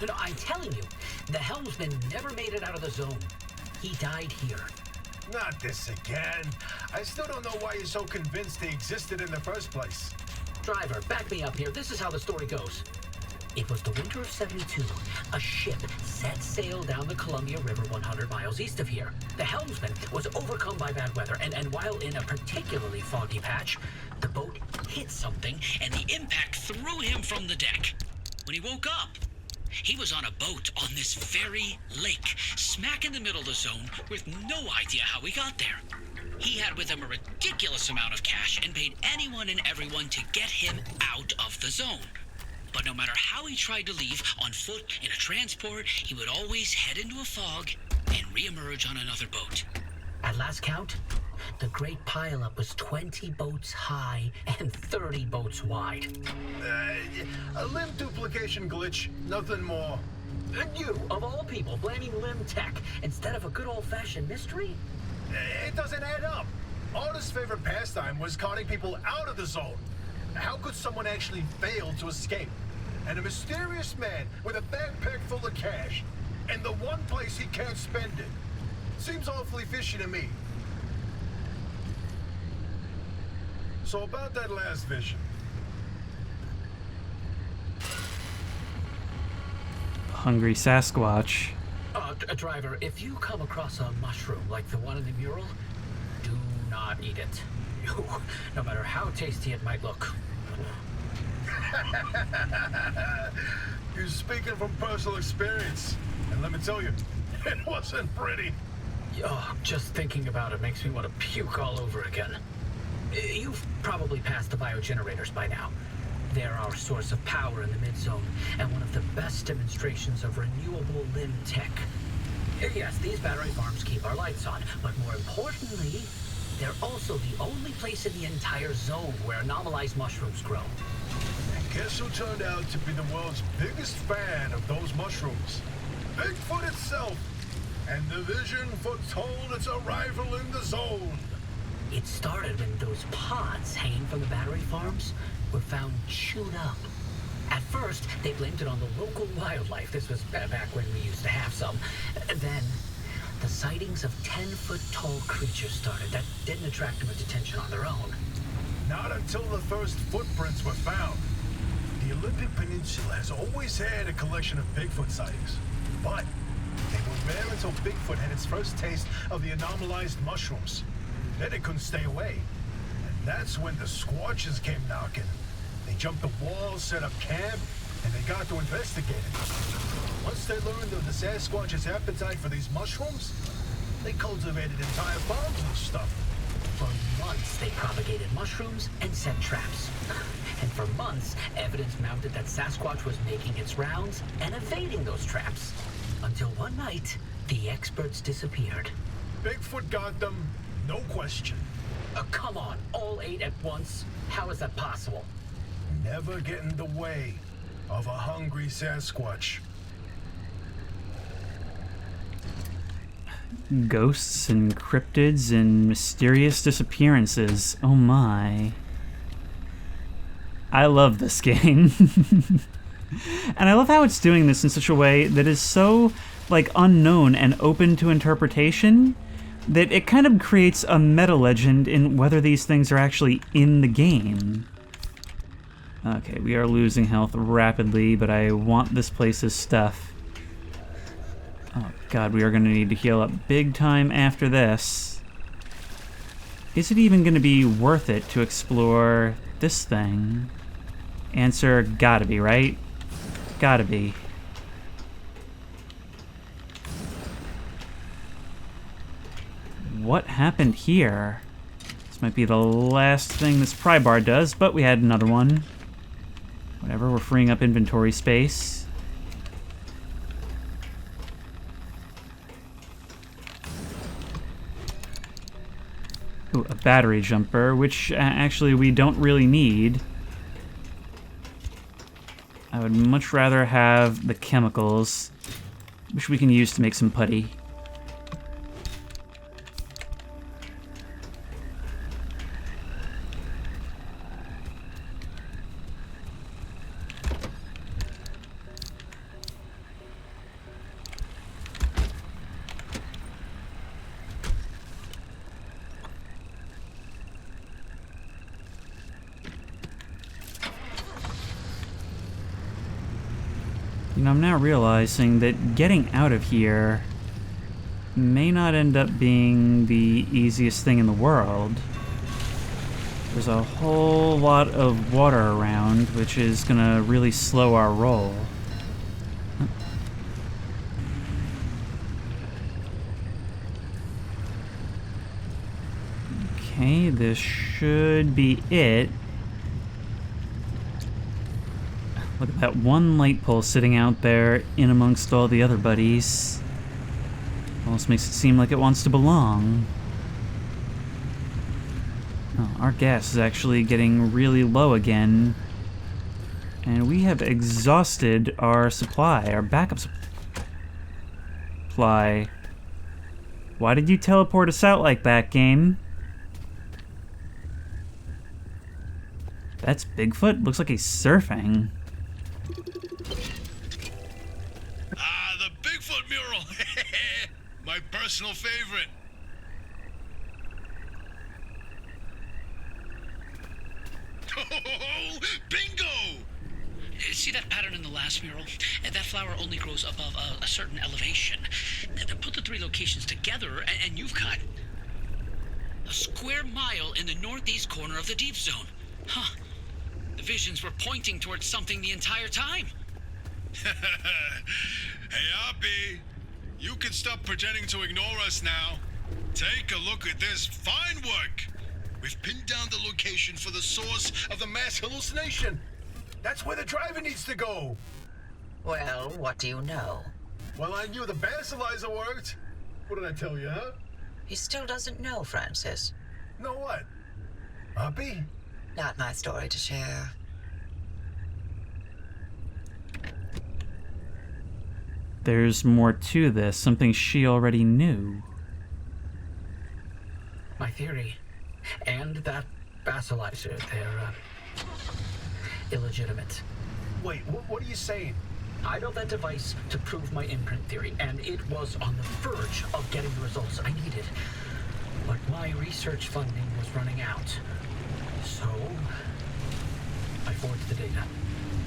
No, I'm telling you, the helmsman never made it out of the zone. He died here. Not this again. I still don't know why you're so convinced they existed in the first place. Driver, back me up here. This is how the story goes. It was the winter of '72. A ship set sail down the Columbia River 100 miles east of here. The helmsman was overcome by bad weather, and while in a particularly foggy patch, the boat hit something, And the impact threw him from the deck. When he woke up, he was on a boat on this very lake, smack in the middle of the zone, with no idea how he got there. He had with him a ridiculous amount of cash and paid anyone and everyone to get him out of the zone. But no matter how he tried to leave, on foot, in a transport, he would always head into a fog and reemerge on another boat. at last count, the great pileup was 20 boats high and 30 boats wide. A limb duplication glitch, nothing more. And you, of all people, blaming limb tech instead of a good old-fashioned mystery? It doesn't add up. Artist's favorite pastime was carting people out of the zone. How could someone actually fail to escape? And a mysterious man with a backpack full of cash, and the one place he can't spend it. Seems awfully fishy to me. So about that last vision. Hungry Sasquatch. Driver, if you come across a mushroom like the one in the mural, do not eat it. No matter how tasty it might look. You're speaking from personal experience. And let me tell you, it wasn't pretty. Oh, just thinking about it makes me want to puke all over again. You've probably passed the biogenerators by now. They're our source of power in the mid-zone, and one of the best demonstrations of renewable limb tech. Yes, these battery farms keep our lights on, but more importantly, they're also the only place in the entire zone where anomalized mushrooms grow. And guess who turned out to be the world's biggest fan of those mushrooms? Bigfoot itself. And the vision foretold its arrival in the zone. It started when those pods hanging from the battery farms were found chewed up. At first, they blamed it on the local wildlife. This was back when we used to have some. Then, the sightings of 10-foot-tall creatures started that didn't attract much attention on their own. Not until the first footprints were found. The Olympic Peninsula has always had a collection of Bigfoot sightings, but they were rare until Bigfoot had its first taste of the anomalized mushrooms. Then it couldn't stay away. And that's when the Squatches came knocking. They jumped the walls, set up camp, and they got to investigate it. Once they learned of the Sasquatch's appetite for these mushrooms, they cultivated entire farms of stuff. For months, they propagated mushrooms and set traps. And for months, evidence mounted that Sasquatch was making its rounds and evading those traps. Until one night, the experts disappeared. Bigfoot got them, no question. Come on, all 8 at once? How is that possible? Never get in the way of a hungry Sasquatch. Ghosts and cryptids and mysterious disappearances. Oh my. I love this game. And I love how it's doing this in such a way that is so, like, unknown and open to interpretation that it kind of creates a meta legend in whether these things are actually in the game. Okay, we are losing health rapidly, but I want this place's stuff. God, we are going to need to heal up big time after this. Is it even going to be worth it to explore this thing? Answer, gotta be, right? Gotta be. What happened here? This might be the last thing this pry bar does, but we had another one. Whatever, we're freeing up inventory space. Ooh, a battery jumper, which actually we don't really need. I would much rather have the chemicals, which we can use to make some putty. You know, I'm now realizing that getting out of here may not end up being the easiest thing in the world. There's a whole lot of water around, which is gonna really slow our roll. Okay, this should be it. Look at that one light pole sitting out there in amongst all the other buddies. Almost makes it seem like it wants to belong. Oh, our gas is actually getting really low again. And we have exhausted our supply, our backup supply. Why did you teleport us out like that, game? That's Bigfoot? Looks like he's surfing. Ah, the Bigfoot mural. My personal favorite. Oh, bingo! See that pattern in the last mural? That flower only grows above a certain elevation. Put the three locations together, and you've got a square mile in the northeast corner of the deep zone. Huh. The visions were pointing towards something the entire time. Hey, Oppie, you can stop pretending to ignore us now. Take a look at this fine work. We've pinned down the location for the source of the mass hallucination. That's where the driver needs to go. Well, what do you know? Well, I knew the basilizer worked. What did I tell you, huh? He still doesn't know, Francis. Know what? Oppie? Not my story to share. There's more to this, something she already knew. My theory, and that basilizer, they're illegitimate. Wait, what are you saying? I built that device to prove my imprint theory, and it was on the verge of getting the results I needed. But my research funding was running out. So, I forged the data.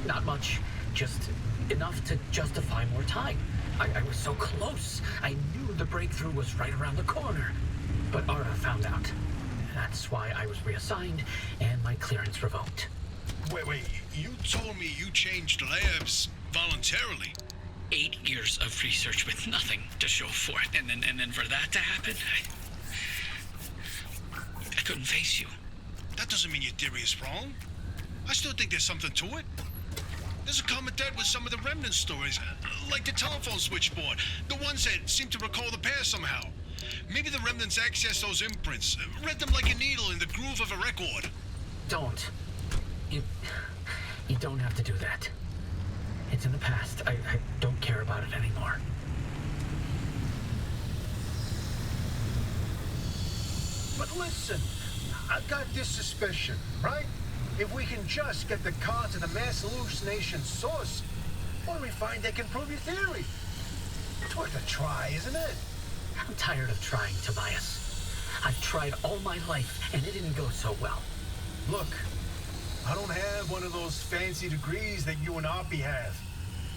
Not much, just enough to justify more time. I was so close. I knew the breakthrough was right around the corner. But Ara found out. That's why I was reassigned and my clearance revoked. Wait, you told me you changed labs voluntarily. 8 years of research with nothing to show for it, and then for that to happen, I couldn't face you. That doesn't mean your theory is wrong. I still think there's something to it. There's a common thread with some of the remnant stories, like the telephone switchboard, the ones that seem to recall the past somehow. Maybe the remnants access those imprints, read them like a needle in the groove of a record. Don't. You don't have to do that. It's in the past. I don't care about it anymore. But listen, I've got this suspicion, right? If we can just get the car to the mass hallucination source, what do we find that can prove your theory? It's worth a try, isn't it? I'm tired of trying, Tobias. I've tried all my life, and it didn't go so well. Look, I don't have one of those fancy degrees that you and Oppie have.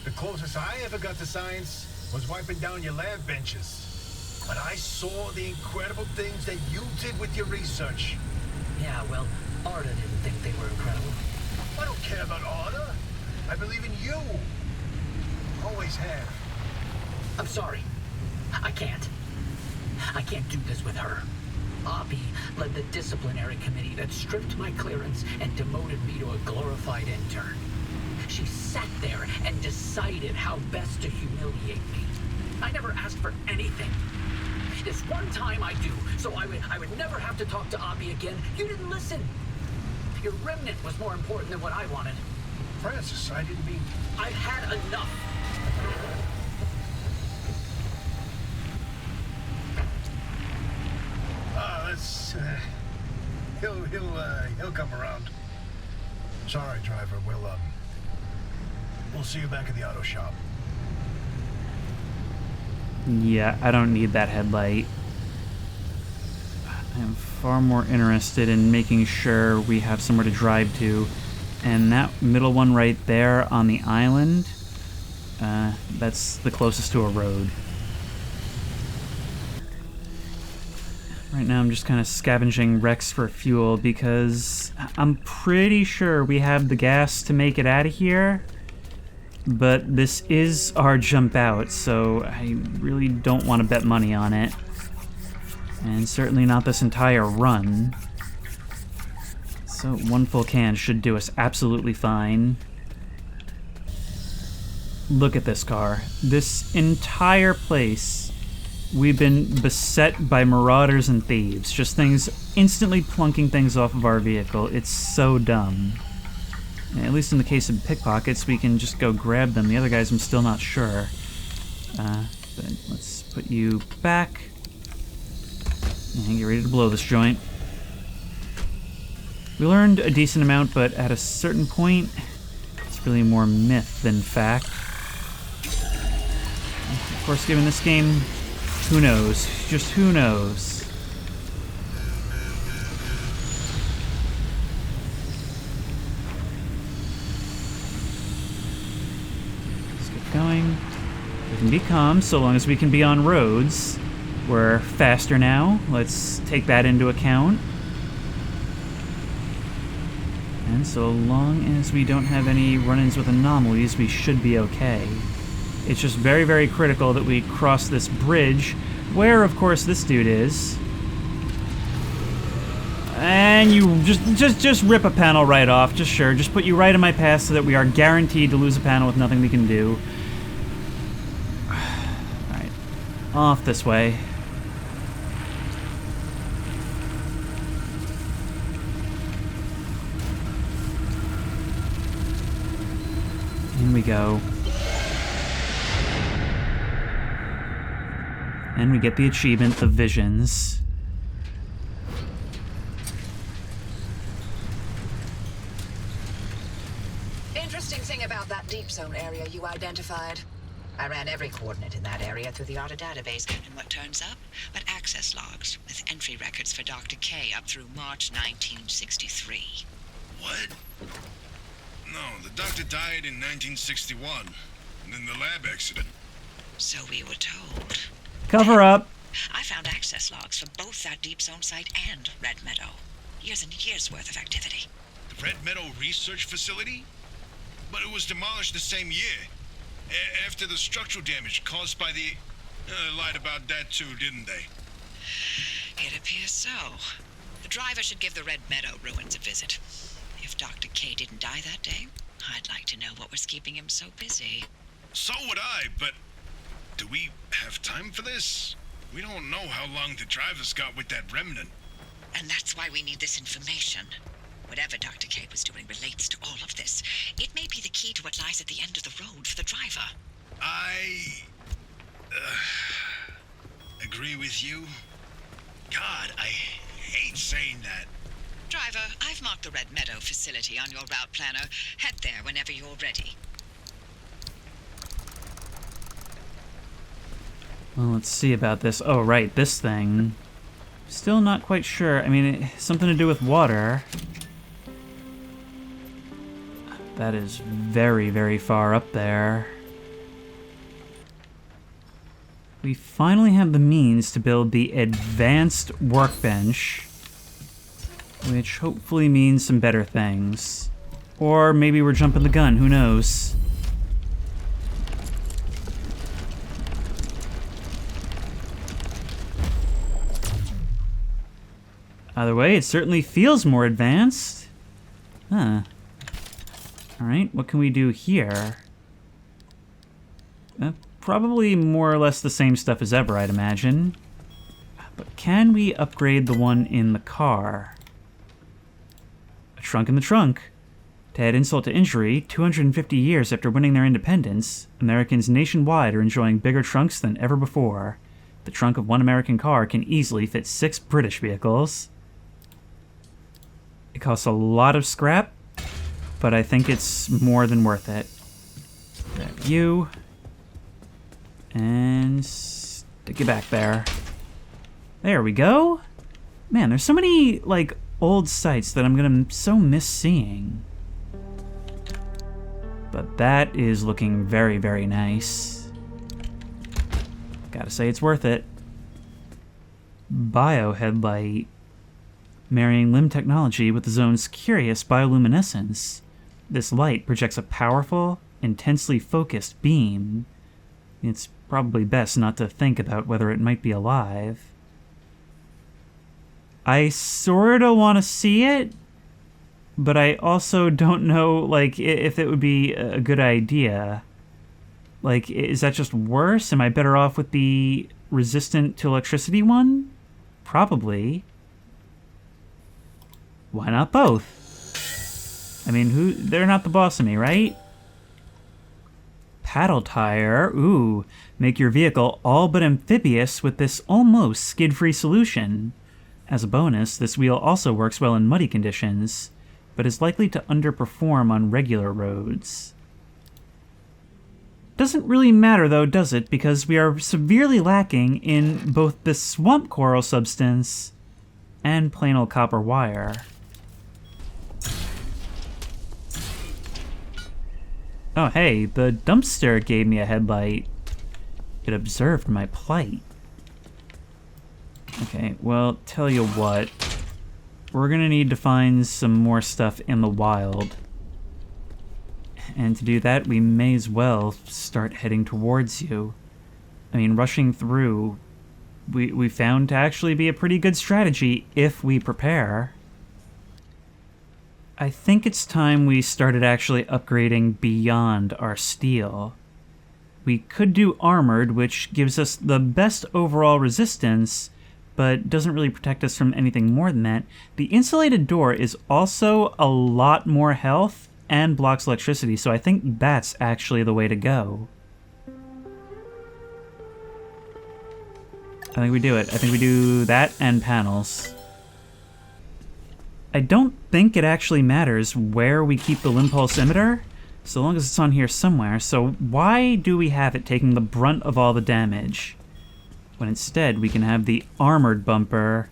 The closest I ever got to science was wiping down your lab benches. But I saw the incredible things that you did with your research. Yeah, well, Arda didn't think they were incredible. I don't care about Arda. I believe in you. Always have. I'm sorry. I can't. I can't do this with her. Abby led the disciplinary committee that stripped my clearance and demoted me to a glorified intern. She sat there and decided how best to humiliate me. I never asked for anything. This one time I do, so I would never have to talk to Abby again. You didn't listen. Your remnant was more important than what I wanted. Francis, I didn't mean... I've had enough. He'll come around. Sorry, driver. We'll see you back at the auto shop. Yeah, I don't need that headlight. I am far more interested in making sure we have somewhere to drive to. And that middle one right there on the island, that's the closest to a road. Right now I'm just kind of scavenging wrecks for fuel because I'm pretty sure we have the gas to make it out of here. But this is our jump out, so I really don't want to bet money on it. And certainly not this entire run. So one full can should do us absolutely fine. Look at this car. This entire place, we've been beset by marauders and thieves. Just things instantly plunking things off of our vehicle. It's so dumb. At least in the case of pickpockets, we can just go grab them. The other guys, I'm still not sure. But let's put you back. And get ready to blow this joint. We learned a decent amount, but at a certain point, it's really more myth than fact. Of course, given this game, who knows? Just who knows? Going. We can be calm so long as we can be on roads. We're faster now. Let's take that into account. And so long as we don't have any run-ins with anomalies, we should be okay. It's just very, very critical that we cross this bridge, where, of course, this dude is. And you just rip a panel right off. Just put you right in my path so that we are guaranteed to lose a panel with nothing we can do. Alright. Off this way. In we go. And we get the achievement, the visions. Interesting thing about that deep zone area you identified. I ran every coordinate in that area through the ARDA database. And what turns up? But access logs with entry records for Dr. K up through March 1963. What? No, the doctor died in 1961. In the lab accident. So we were told. Cover up. I found access logs for both that deep zone site and Red Meadow. Years and years worth of activity. The Red Meadow Research Facility? But it was demolished the same year. After the structural damage caused by the... lied about that too, didn't they? It appears so. The driver should give the Red Meadow ruins a visit. If Dr. K didn't die that day, I'd like to know what was keeping him so busy. So would I, but... do we have time for this? We don't know how long the driver's got with that remnant. And that's why we need this information. Whatever Dr. K was doing relates to all of this. It may be the key to what lies at the end of the road for the driver. I... agree with you. God, I hate saying that. Driver, I've marked the Red Meadow facility on your route planner. Head there whenever you're ready. Well, let's see about this. Oh, right, this thing. Still not quite sure. I mean, something to do with water. That is very, very far up there. We finally have the means to build the advanced workbench, which hopefully means some better things. Or maybe we're jumping the gun, who knows? Either way, it certainly feels more advanced. Huh. Alright, what can we do here? Probably more or less the same stuff as ever, I'd imagine. But can we upgrade the one in the car? A trunk in the trunk. To add insult to injury, 250 years after winning their independence, Americans nationwide are enjoying bigger trunks than ever before. The trunk of one American car can easily fit 6 British vehicles. It costs a lot of scrap, but I think it's more than worth it. Grab you. And stick it back there. There we go. Man, there's so many, like, old sites that I'm gonna so miss seeing. But that is looking very, very nice. Gotta say it's worth it. Bioheadlight. Marrying limb technology with the zone's curious bioluminescence. This light projects a powerful, intensely focused beam. It's probably best not to think about whether it might be alive. I sorta want to see it, but I also don't know, like, if it would be a good idea. Like, is that just worse? Am I better off with the resistant to electricity one? Probably. Why not both? I mean, they're not the boss of me, right? Paddle tire. Ooh, make your vehicle all but amphibious with this almost skid-free solution. As a bonus, this wheel also works well in muddy conditions, but is likely to underperform on regular roads. Doesn't really matter though, does it? Because we are severely lacking in both the swamp coral substance and plain old copper wire. Oh hey, the dumpster gave me a headlight. It observed my plight. Okay, well, tell you what. We're gonna need to find some more stuff in the wild. And to do that, we may as well start heading towards you. I mean, rushing through, we found to actually be a pretty good strategy if we prepare. I think it's time we started actually upgrading beyond our steel. We could do armored, which gives us the best overall resistance, but doesn't really protect us from anything more than that. The insulated door is also a lot more health and blocks electricity, so I think that's actually the way to go. I think we do it. I think we do that and panels. I don't think it actually matters where we keep the limb pulse emitter, so long as it's on here somewhere. So why do we have it taking the brunt of all the damage, when instead we can have the armored bumper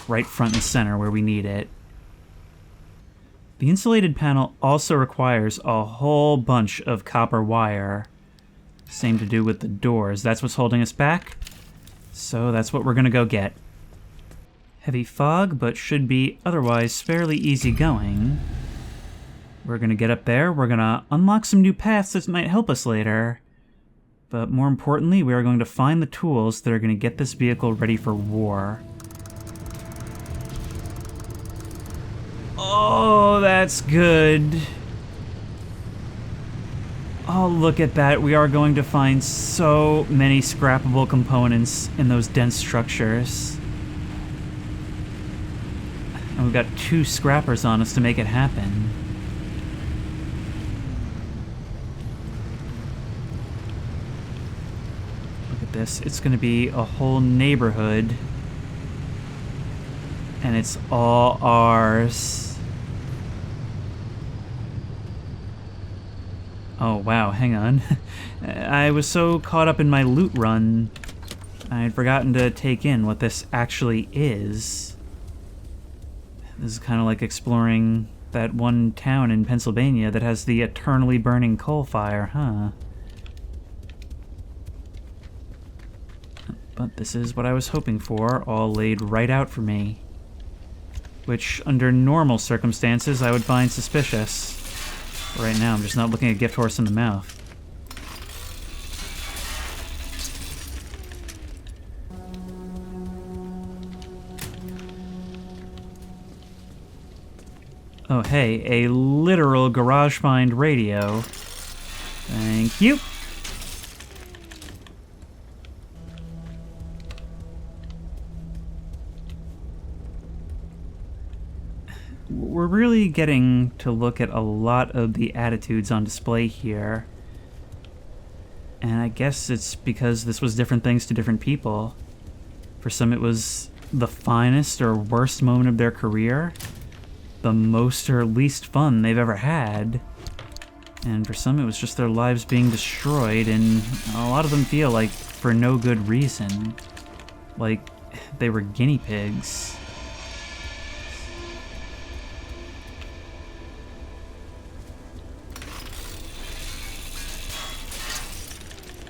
right front and center where we need it? The insulated panel also requires a whole bunch of copper wire. Same to do with the doors. That's what's holding us back. So that's what we're gonna go get. Heavy fog, but should be otherwise fairly easy going. We're gonna get up there, we're gonna unlock some new paths that might help us later. But more importantly, we are going to find the tools that are gonna get this vehicle ready for war. Oh, that's good. Oh, look at that. We are going to find so many scrappable components in those dense structures. And we've got 2 scrappers on us to make it happen. Look at this. It's going to be a whole neighborhood. And it's all ours. Oh, wow, hang on. I was so caught up in my loot run, I had forgotten to take in what this actually is. This is kind of like exploring that one town in Pennsylvania that has the eternally burning coal fire, huh? But this is what I was hoping for, all laid right out for me. Which, under normal circumstances, I would find suspicious. But right now, I'm just not looking a gift horse in the mouth. Oh, hey, a literal garage find radio. Thank you. We're really getting to look at a lot of the attitudes on display here. And I guess it's because this was different things to different people. For some it was the finest or worst moment of their career. The most or least fun they've ever had. And for some it was just their lives being destroyed, and a lot of them feel like for no good reason. Like they were guinea pigs.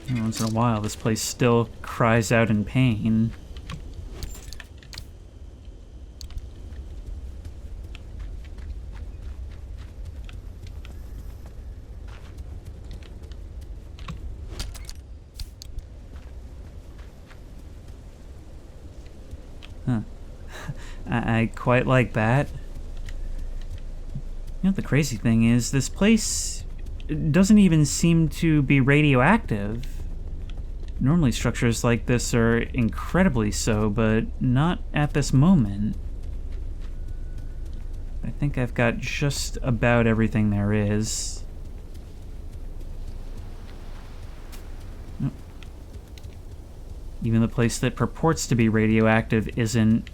Once in a while, this place still cries out in pain. Huh. I quite like that. You know, the crazy thing is, this place doesn't even seem to be radioactive. Normally structures like this are incredibly so, but not at this moment. I think I've got just about everything there is. Nope. Even the place that purports to be radioactive isn't.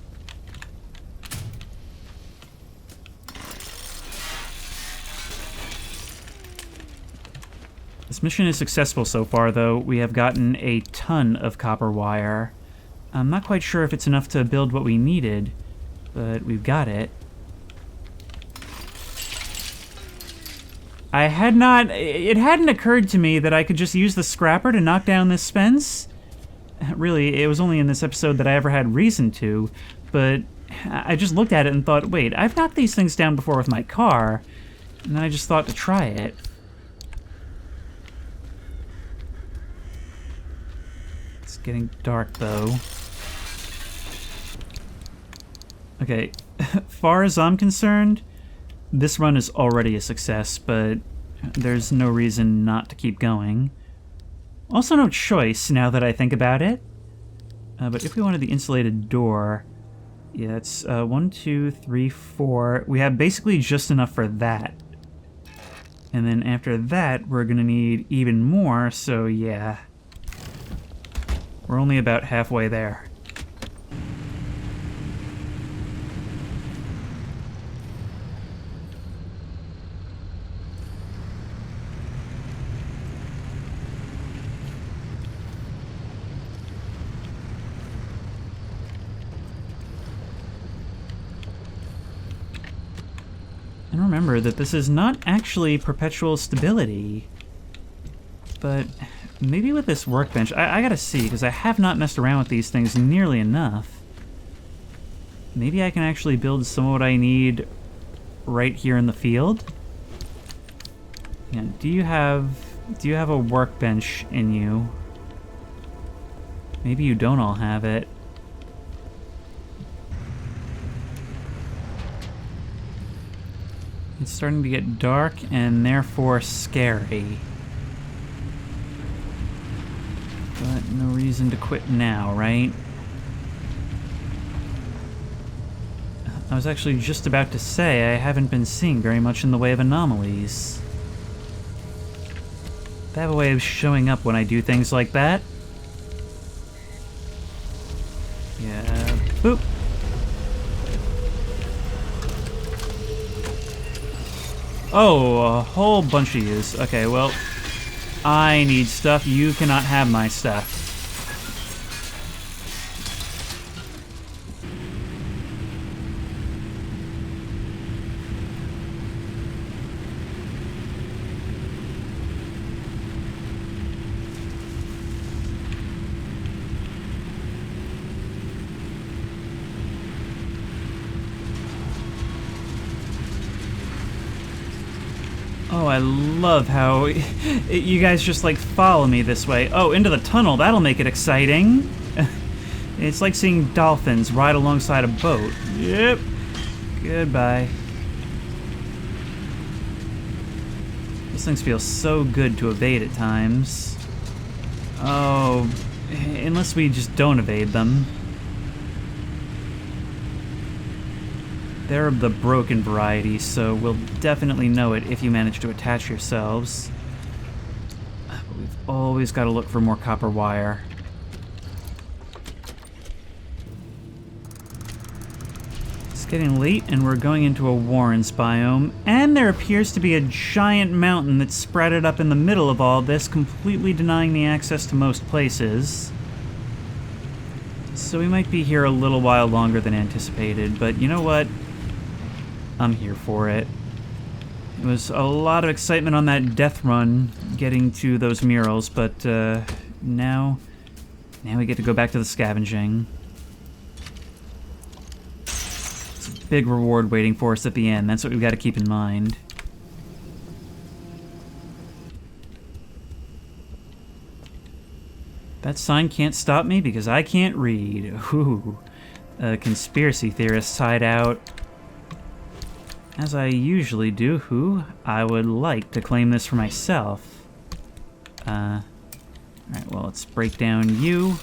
This mission is successful so far, though. We have gotten a ton of copper wire. I'm not quite sure if it's enough to build what we needed, but we've got it. It hadn't occurred to me that I could just use the scrapper to knock down this fence. Really, it was only in this episode that I ever had reason to, but I just looked at it and thought, wait, I've knocked these things down before with my car, and then I just thought to try it. Getting dark, though. Okay, far as I'm concerned, this run is already a success, but there's no reason not to keep going. Also no choice, now that I think about it. But if we wanted the insulated door, yeah, it's 1, 2, 3, 4. We have basically just enough for that. And then after that, we're gonna need even more, so yeah. We're only about halfway there. And remember that this is not actually perpetual stability, but maybe with this workbench, I gotta see, because I have not messed around with these things nearly enough. Maybe I can actually build some of what I need right here in the field? Yeah, do you have a workbench in you? Maybe you don't all have it. It's starting to get dark and therefore scary. But no reason to quit now, right? I was actually just about to say I haven't been seeing very much in the way of anomalies. They have a way of showing up when I do things like that. Yeah, boop. Oh, a whole bunch of yous. Okay, well, I need stuff. You cannot have my stuff. I love how you guys just like follow me this way. Oh, into the tunnel. That'll make it exciting. It's like seeing dolphins ride alongside a boat. Yep. Goodbye. These things feel so good to evade at times. Oh, unless we just don't evade them. They're of the broken variety, so we'll definitely know it if you manage to attach yourselves. But we've always got to look for more copper wire. It's getting late, and we're going into a Warrens biome, and there appears to be a giant mountain that's spread up in the middle of all this, completely denying me access to most places. So we might be here a little while longer than anticipated, but you know what? I'm here for it. It was a lot of excitement on that death run, getting to those murals, but now we get to go back to the scavenging. It's a big reward waiting for us at the end. That's what we've got to keep in mind. That sign can't stop me because I can't read. Ooh, a conspiracy theorist hideout. As I usually do, I would like to claim this for myself. Alright, well, let's break down you.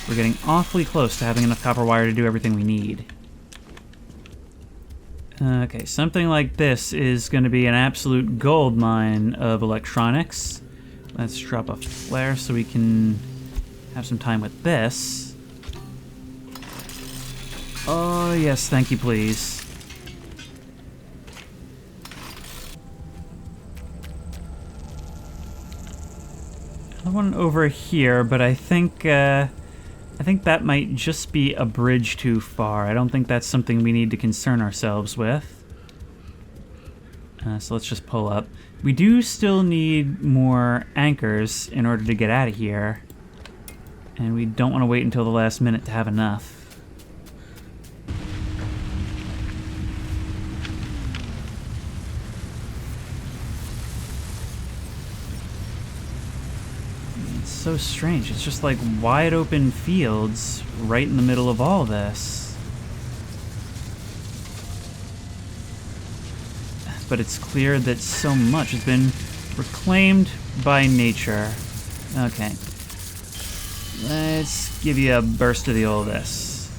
We're getting awfully close to having enough copper wire to do everything we need. Okay, something like this is going to be an absolute gold mine of electronics. Let's drop a flare so we can have some time with this. Oh, yes, thank you, please. One over here, but I think that might just be a bridge too far. I don't think that's something we need to concern ourselves with. So let's just pull up. We do still need more anchors in order to get out of here, and we don't want to wait until the last minute to have enough. So strange. It's just like wide open fields right in the middle of all this. But it's clear that so much has been reclaimed by nature. Okay. Let's give you a burst of the old this.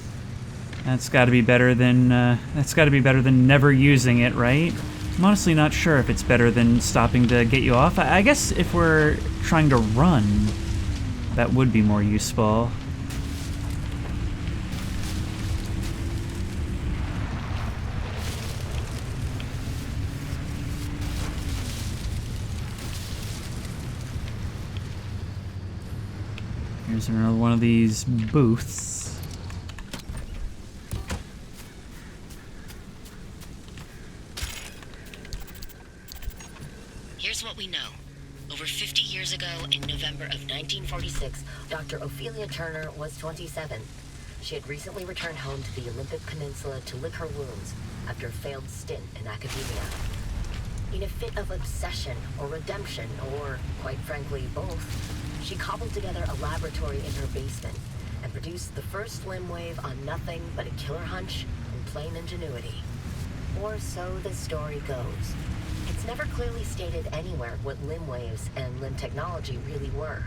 That's got to be better than never using it, right? I'm honestly not sure if it's better than stopping to get you off. I guess if we're trying to run, that would be more useful. Here's another one of these booths. Here's what we know. Over 50 years ago, in November of 1946, Dr. Ophelia Turner was 27. She had recently returned home to the Olympic Peninsula to lick her wounds after a failed stint in academia. In a fit of obsession or redemption, or, quite frankly, both, she cobbled together a laboratory in her basement and produced the first limb wave on nothing but a killer hunch and plain ingenuity. Or so the story goes. It's never clearly stated anywhere what limb waves and limb technology really were.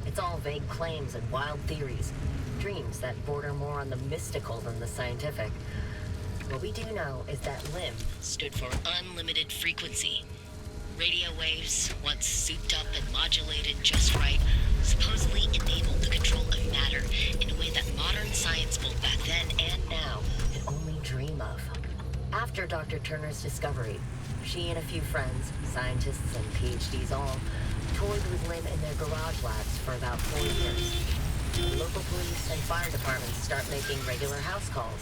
It's all vague claims and wild theories, dreams that border more on the mystical than the scientific. What we do know is that limb stood for unlimited frequency. Radio waves, once souped up and modulated just right, supposedly enabled the control of matter in a way that modern science, both back then and now, could only dream of. After Dr. Turner's discovery, she and a few friends, scientists and PhDs all, toyed with limb in their garage labs for about 4 years. The local police and fire departments start making regular house calls,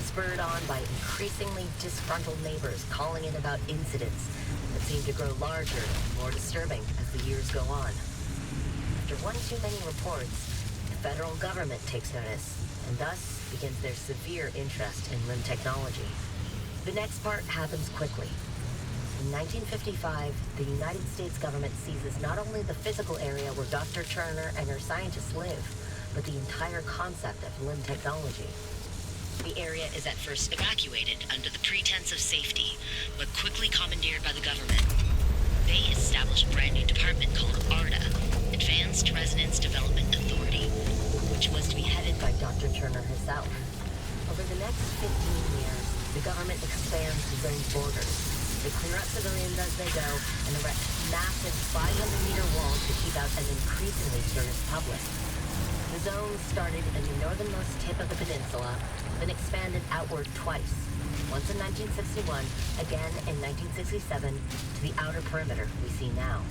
spurred on by increasingly disgruntled neighbors calling in about incidents that seem to grow larger and more disturbing as the years go on. After one too many reports, the federal government takes notice, and thus begins their severe interest in limb technology. The next part happens quickly. In 1955, the United States government seizes not only the physical area where Dr. Turner and her scientists live, but the entire concept of limb technology. The area is at first evacuated under the pretense of safety, but quickly commandeered by the government. They established a brand new department called ARDA, Advanced Resonance Development Authority, which was to be headed by Dr. Turner herself. Over the next 15 years, the government expands the zone's borders. They clear out civilians as they go and erect massive 500-meter walls to keep out an increasingly curious public. The zone started in the northernmost tip of the peninsula, then expanded outward twice. Once in 1961, again in 1967, to the outer perimeter we see now.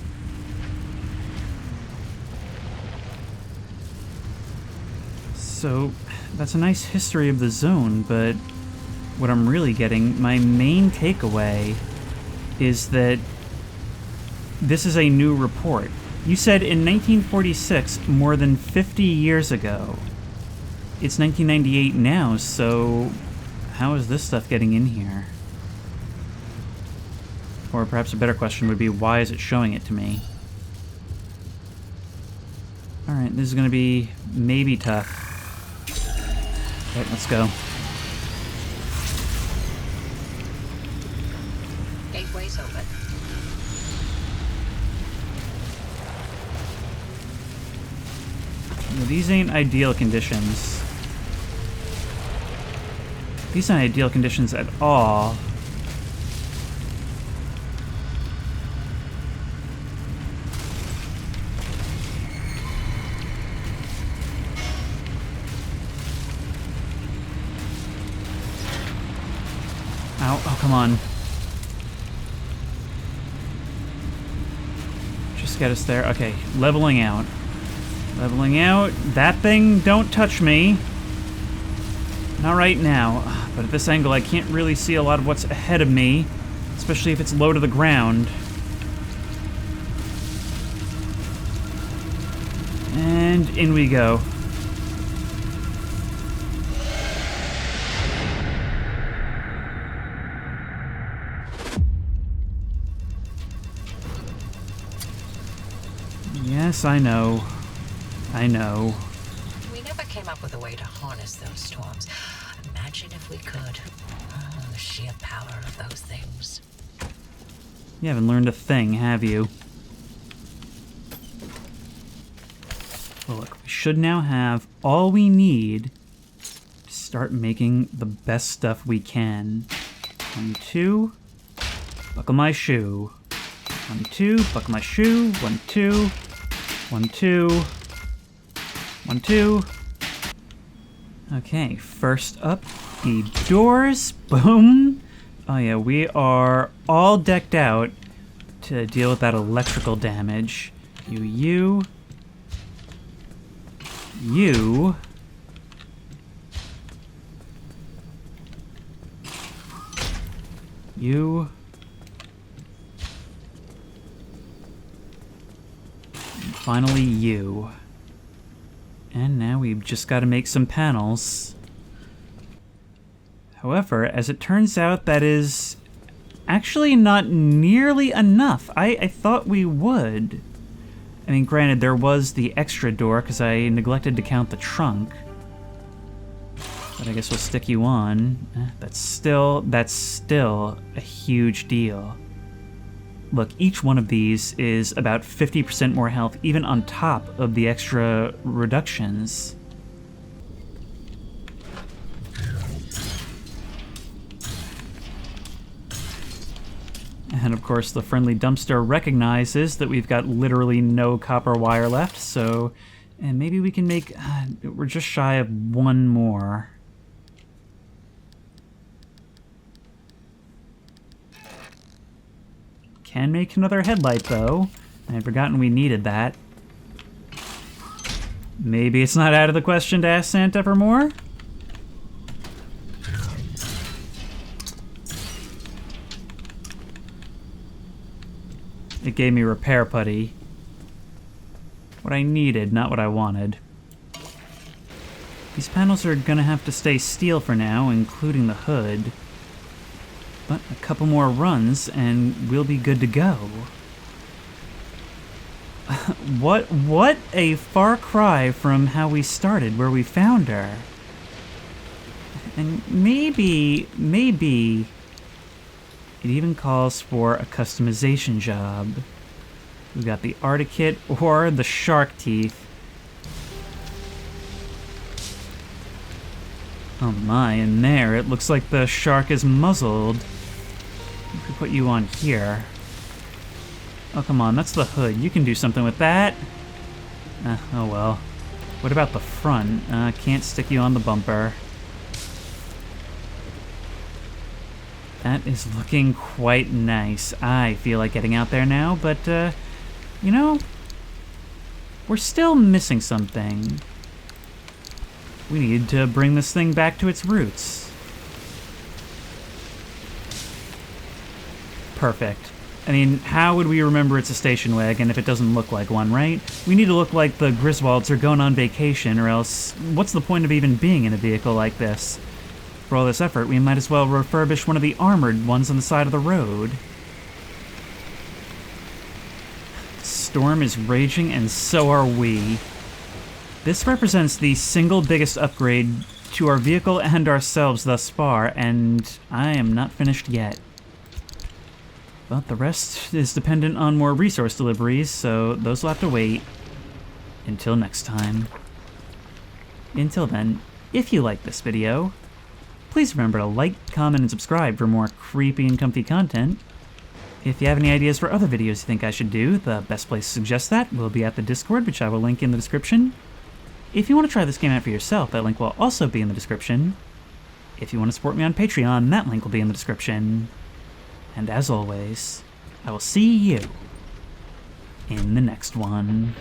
So, that's a nice history of the zone, but what I'm really getting, my main takeaway, is that this is a new report. You said in 1946, more than 50 years ago. It's 1998 now, so how is this stuff getting in here? Or perhaps a better question would be, why is it showing it to me? Alright, this is gonna be maybe tough. Alright, let's go. Gateway's open. These ain't ideal conditions. These aren't ideal conditions at all. Ow, oh, come on. Just get us there. Okay, leveling out. Leveling out. That thing, don't touch me. Not right now, but at this angle I can't really see a lot of what's ahead of me, especially if it's low to the ground. And in we go. Yes, I know. I know. We never came up with a way to harness those storms. Imagine if we could. Oh, the sheer power of those things. You haven't learned a thing, have you? Well, look, we should now have all we need to start making the best stuff we can. 1, 2, buckle my shoe. 1, 2, buckle my shoe. 1, 2, 1, 2, 1, 2. Okay, first up, the doors. Boom. Oh yeah, we are all decked out to deal with that electrical damage. You. And finally, you. And now we've just got to make some panels. However, as it turns out, that is actually not nearly enough. I thought we would. I mean, granted, there was the extra door because I neglected to count the trunk. But I guess we'll stick you on. That's still a huge deal. Look, each one of these is about 50% more health, even on top of the extra reductions. And of course, the friendly dumpster recognizes that we've got literally no copper wire left, so... And maybe we can make... we're just shy of one more. Can make another headlight, though. I had forgotten we needed that. Maybe it's not out of the question to ask Santa for more? It gave me repair putty. What I needed, not what I wanted. These panels are gonna have to stay steel for now, including the hood. But a couple more runs and we'll be good to go. What a far cry from how we started, where we found her. And maybe it even calls for a customization job. We've got the Arctic kit or the shark teeth. Oh my, and there, it looks like the shark is muzzled. If we put you on here. Oh, come on, that's the hood. You can do something with that. Oh well. What about the front? Can't stick you on the bumper. That is looking quite nice. I feel like getting out there now, but, you know, we're still missing something. We need to bring this thing back to its roots. Perfect. I mean, how would we remember it's a station wagon if it doesn't look like one, right? We need to look like the Griswolds are going on vacation, or else what's the point of even being in a vehicle like this? For all this effort, we might as well refurbish one of the armored ones on the side of the road. Storm is raging, and so are we. This represents the single biggest upgrade to our vehicle and ourselves thus far, and I am not finished yet. But the rest is dependent on more resource deliveries, so those will have to wait until next time. Until then, if you like this video, please remember to like, comment, and subscribe for more creepy and comfy content. If you have any ideas for other videos you think I should do, the best place to suggest that will be at the Discord, which I will link in the description. If you want to try this game out for yourself, that link will also be in the description. If you want to support me on Patreon, that link will be in the description. And as always, I will see you in the next one.